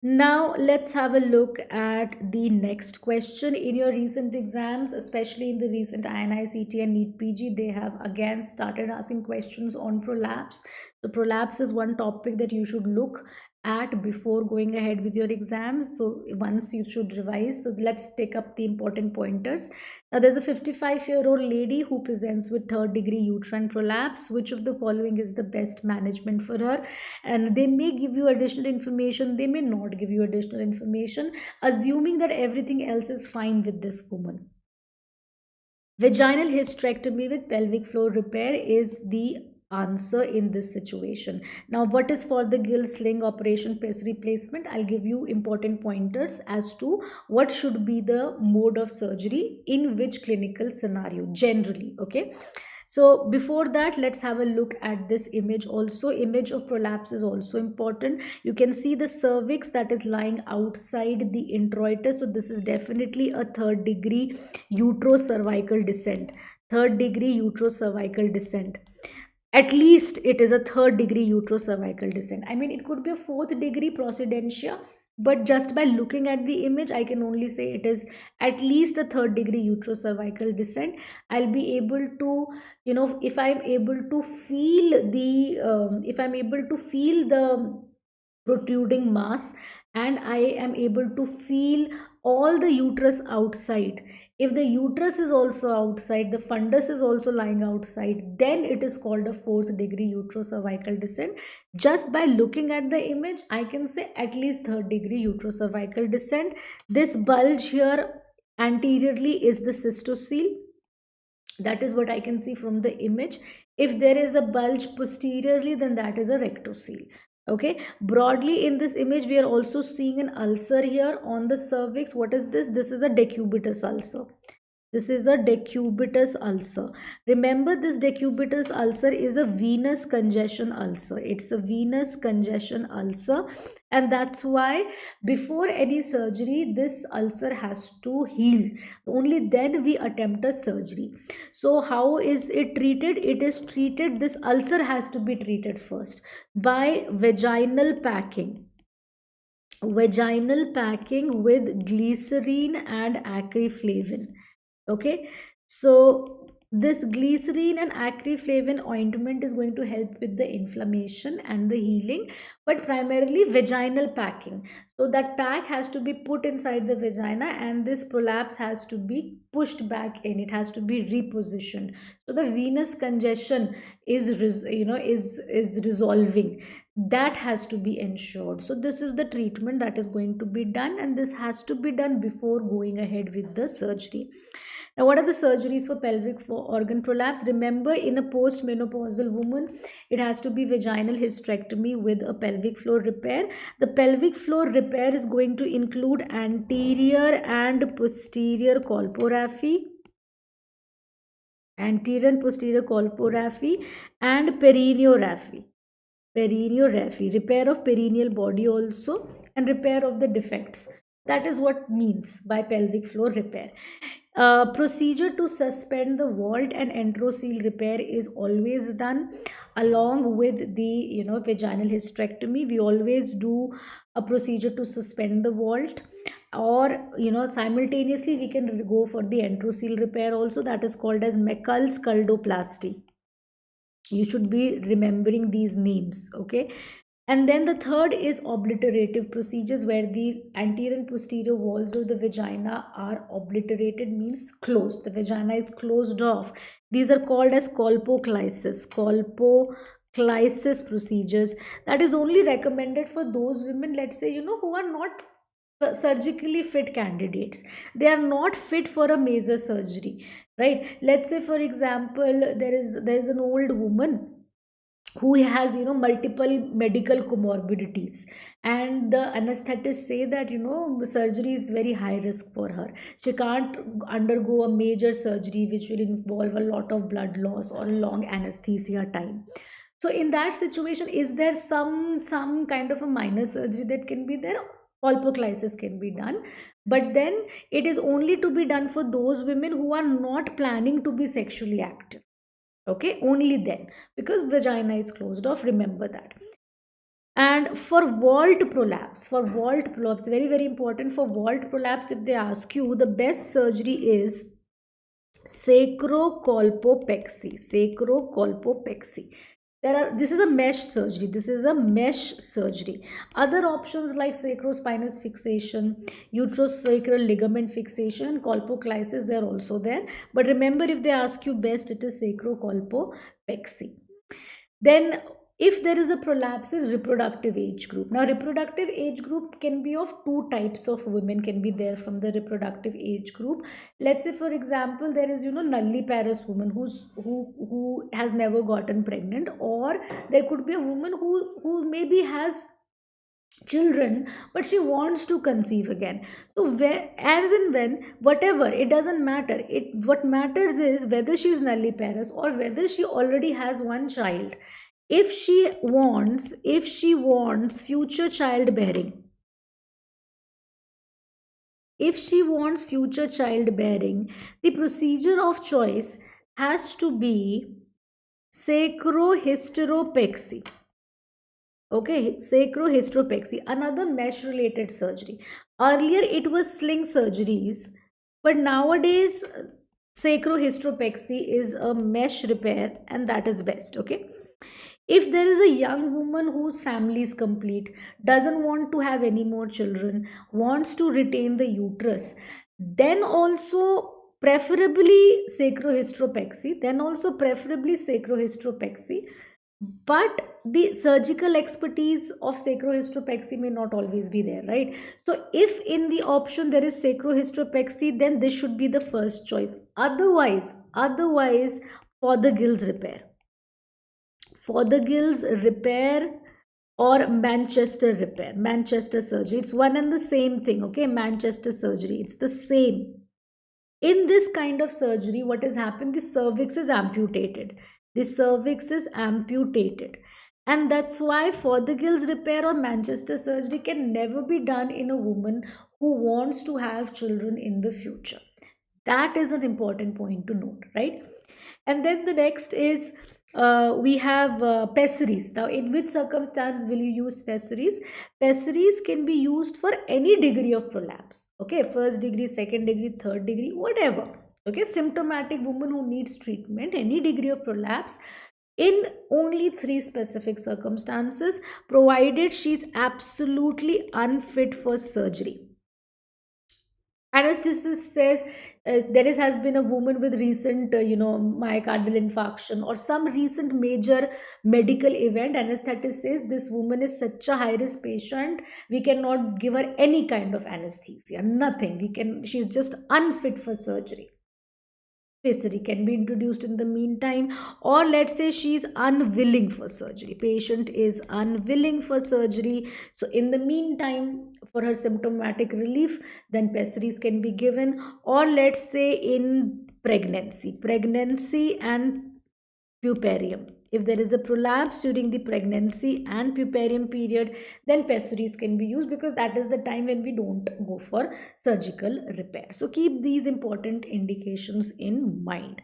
Speaker 1: Now let's have a look at the next question. In your recent exams, especially in the recent INI-CT and NEET PG, they have again started asking questions on prolapse. So prolapse is one topic that you should look at before going ahead with your exams. So once you should revise. So let's take up the important pointers. Now there's a 55-year-old lady who presents with third degree uterine prolapse. Which of the following is the best management for her? And they may give you additional information, they may not give you additional information, assuming that everything else is fine with this woman. Vaginal hysterectomy with pelvic floor repair is the answer in this situation. Now, what is for the gill sling operation breast replacement? I'll give you important pointers as to what should be the mode of surgery in which clinical scenario generally. Okay, so before that, let's have a look at this image also. Image of prolapse is also important. You can see the cervix that is lying outside the introitus. So this is definitely a third degree uterocervical descent. Third degree uterocervical descent. At least it is a third degree uterocervical descent. I mean, it could be a fourth degree procedentia, but just by looking at the image, I can only say it is at least a third degree uterocervical descent. I'll be able to, if I'm able to feel the protruding mass, and I am able to feel all the uterus outside. If the uterus is also outside, the fundus is also lying outside, then it is called a fourth degree uterocervical descent. Just by looking at the image, I can say at least third degree uterocervical descent. This bulge here anteriorly is the cystocele. That is what I can see from the image. If there is a bulge posteriorly, then that is a rectocele. Okay, broadly in this image we are also seeing an ulcer here on the cervix. What is this? This is a decubitus ulcer. This is a decubitus ulcer. Remember, this decubitus ulcer is a venous congestion ulcer. It's a venous congestion ulcer, and that's why before any surgery, this ulcer has to heal. Only then we attempt a surgery. So how is it treated? It is treated, this ulcer has to be treated first by vaginal packing. Vaginal packing with glycerine and acryflavin. Okay, so this glycerine and acryflavin ointment is going to help with the inflammation and the healing, but primarily vaginal packing. So that pack has to be put inside the vagina, and this prolapse has to be pushed back in. It has to be repositioned. So the venous congestion is is resolving. That has to be ensured. So this is the treatment that is going to be done, and this has to be done before going ahead with the surgery. Now, what are the surgeries for pelvic organ prolapse? Remember, in a postmenopausal woman, it has to be vaginal hysterectomy with a pelvic floor repair. The pelvic floor repair is going to include anterior and posterior colporrhaphy, anterior and posterior colporrhaphy, and perineorrhaphy. Perineorrhaphy, repair of perineal body also, and repair of the defects. That is what means by pelvic floor repair. Procedure to suspend the vault and enterocoele repair is always done along with the vaginal hysterectomy. We always do a procedure to suspend the vault, or simultaneously we can go for the enterocoele repair also. That is called as McCull's scaldoplasty. You should be remembering these names, okay? And then the third is obliterative procedures, where the anterior and posterior walls of the vagina are obliterated, means closed. The vagina is closed off. These are called as colpoclysis. Colpoclysis procedures. That is only recommended for those women, let's say, who are not surgically fit candidates. They are not fit for a major surgery, right? Let's say, for example, there is an old woman who has multiple medical comorbidities, and the anesthetists say that surgery is very high risk for her. She can't undergo a major surgery which will involve a lot of blood loss or long anesthesia time. So in that situation, is there some kind of a minor surgery that can be there? Colpoclysis can be done, but then it is only to be done for those women who are not planning to be sexually active. Okay, only then, because vagina is closed off, remember that. And for vault prolapse, very very important. For vault prolapse, if they ask you, the best surgery is sacrocolpopexy. This is a mesh surgery. Other options like sacrospinous fixation, uterosacral ligament fixation, and colpoclysis, they are also there. But remember, if they ask you best, it is sacrocolpopexy. Then if there is a prolapse in reproductive age group. Now reproductive age group can be of two types of women can be there from the reproductive age group. Let's say, for example, there is nulliparous woman who has never gotten pregnant, or there could be a woman who maybe has children but she wants to conceive again. So where, as in when, whatever, it doesn't matter. What matters is whether she is nulliparous or whether she already has one child. If she wants future childbearing, the procedure of choice has to be sacrohysteropexy. Okay, sacrohysteropexy, another mesh related surgery. Earlier it was sling surgeries, but nowadays sacrohysteropexy is a mesh repair, and that is best. Okay, if there is a young woman whose family is complete, doesn't want to have any more children, wants to retain the uterus, then also preferably sacrohysteropexy, but the surgical expertise of sacrohysteropexy may not always be there, right? So if in the option there is sacrohysteropexy, then this should be the first choice. Otherwise, Fothergill's repair or Manchester surgery, it's one and the same thing. Okay, Manchester surgery, it's the same. In this kind of surgery, what has happened, the cervix is amputated. The cervix is amputated. And that's why Fothergill's repair or Manchester surgery can never be done in a woman who wants to have children in the future. That is an important point to note, right? And then the next is we have pessaries. Now, in which circumstance will you use pessaries? Pessaries can be used for any degree of prolapse. Okay, first degree, second degree, third degree, whatever. Okay, symptomatic woman who needs treatment, any degree of prolapse, in only three specific circumstances, provided she's absolutely unfit for surgery. Anesthetist says has been a woman with recent myocardial infarction or some recent major medical event. Anesthetist says this woman is such a high risk patient, we cannot give her any kind of anesthesia, nothing. She's just unfit for surgery. Pessary can be introduced in the meantime. Or let's say she's unwilling for surgery, patient is unwilling for surgery, so in the meantime, for her symptomatic relief, then pessaries can be given. Or let's say in pregnancy and puerperium, if there is a prolapse during the pregnancy and puerperium period, then pessaries can be used, because that is the time when we don't go for surgical repair. So keep these important indications in mind.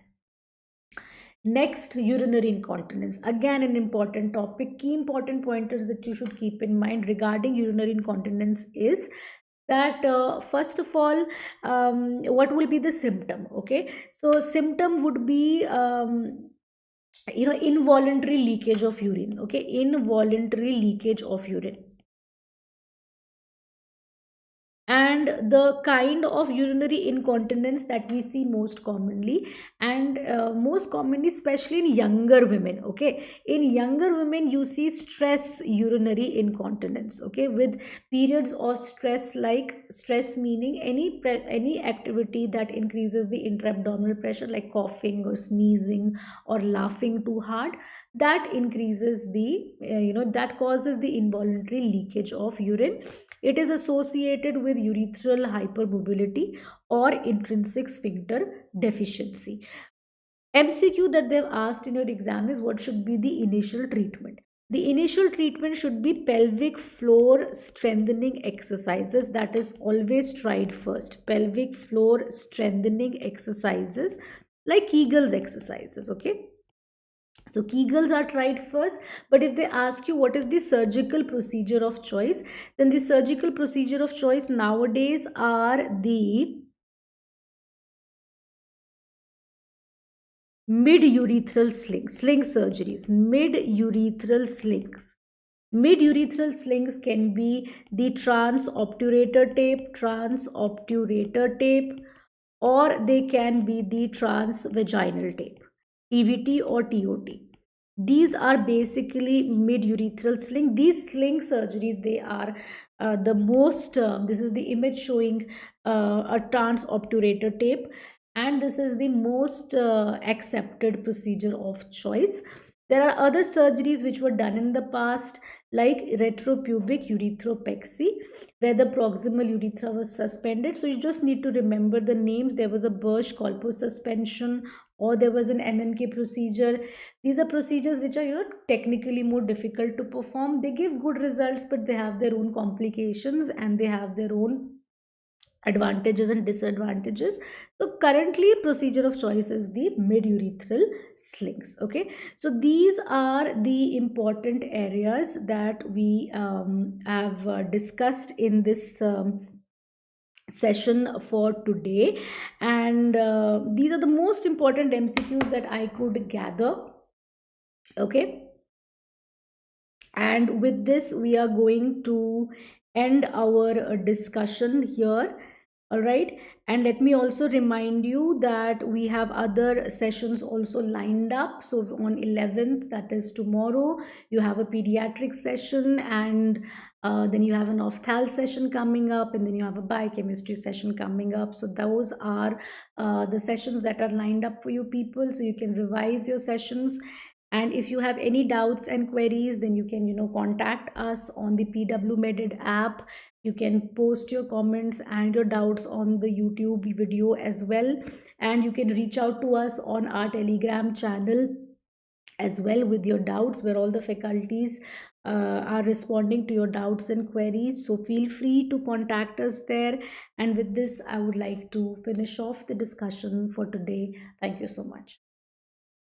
Speaker 1: Next, urinary incontinence. Again, an important topic. Key important pointers that you should keep in mind regarding urinary incontinence is that first of all, what will be the symptom? Okay, so symptom would be involuntary leakage of urine. Okay, involuntary leakage of urine. And the kind of urinary incontinence that we see most commonly, and most commonly especially in younger women. Okay, in younger women you see stress urinary incontinence. Okay, with periods of stress, like stress meaning any activity that increases the intra-abdominal pressure, like coughing or sneezing or laughing too hard, that increases the that causes the involuntary leakage of urine. It is associated with urethral hypermobility or intrinsic sphincter deficiency. MCQ that they've asked in your exam is what should be the initial treatment. The initial treatment should be pelvic floor strengthening exercises. That is always tried first. Pelvic floor strengthening exercises like Kegels exercises. Okay. So Kegels are tried first, but if they ask you what is the surgical procedure of choice, then the surgical procedure of choice nowadays are the mid-urethral sling surgeries, mid-urethral slings. Mid-urethral slings can be the transobturator tape, or they can be the transvaginal tape, TVT or TOT. These are basically mid-urethral sling. These sling surgeries, they are the most, this is the image showing a transobturator tape, and this is the most accepted procedure of choice. There are other surgeries which were done in the past, like retropubic urethropexy, where the proximal urethra was suspended. So you just need to remember the names. There was a Bursch Colpo suspension, or there was an MMK procedure. These are procedures which are technically more difficult to perform. They give good results, but they have their own complications and they have their own advantages and disadvantages. So currently procedure of choice is the mid-urethral slings. Okay, so these are the important areas that we have discussed in this session for today, and these are the most important MCQs that I could gather. Okay, and with this we are going to end our discussion here. All right, and let me also remind you that we have other sessions also lined up. So on 11th, that is tomorrow, you have a pediatric session, and then you have an ophthal session coming up, and then you have a biochemistry session coming up. So those are the sessions that are lined up for you people, so you can revise your sessions. And if you have any doubts and queries, then you can contact us on the PW MedEd app. You can post your comments and your doubts on the YouTube video as well, and you can reach out to us on our Telegram channel as well with your doubts, where all the faculties are responding to your doubts and queries. So feel free to contact us there. And with this, I would like to finish off the discussion for today. Thank you so much.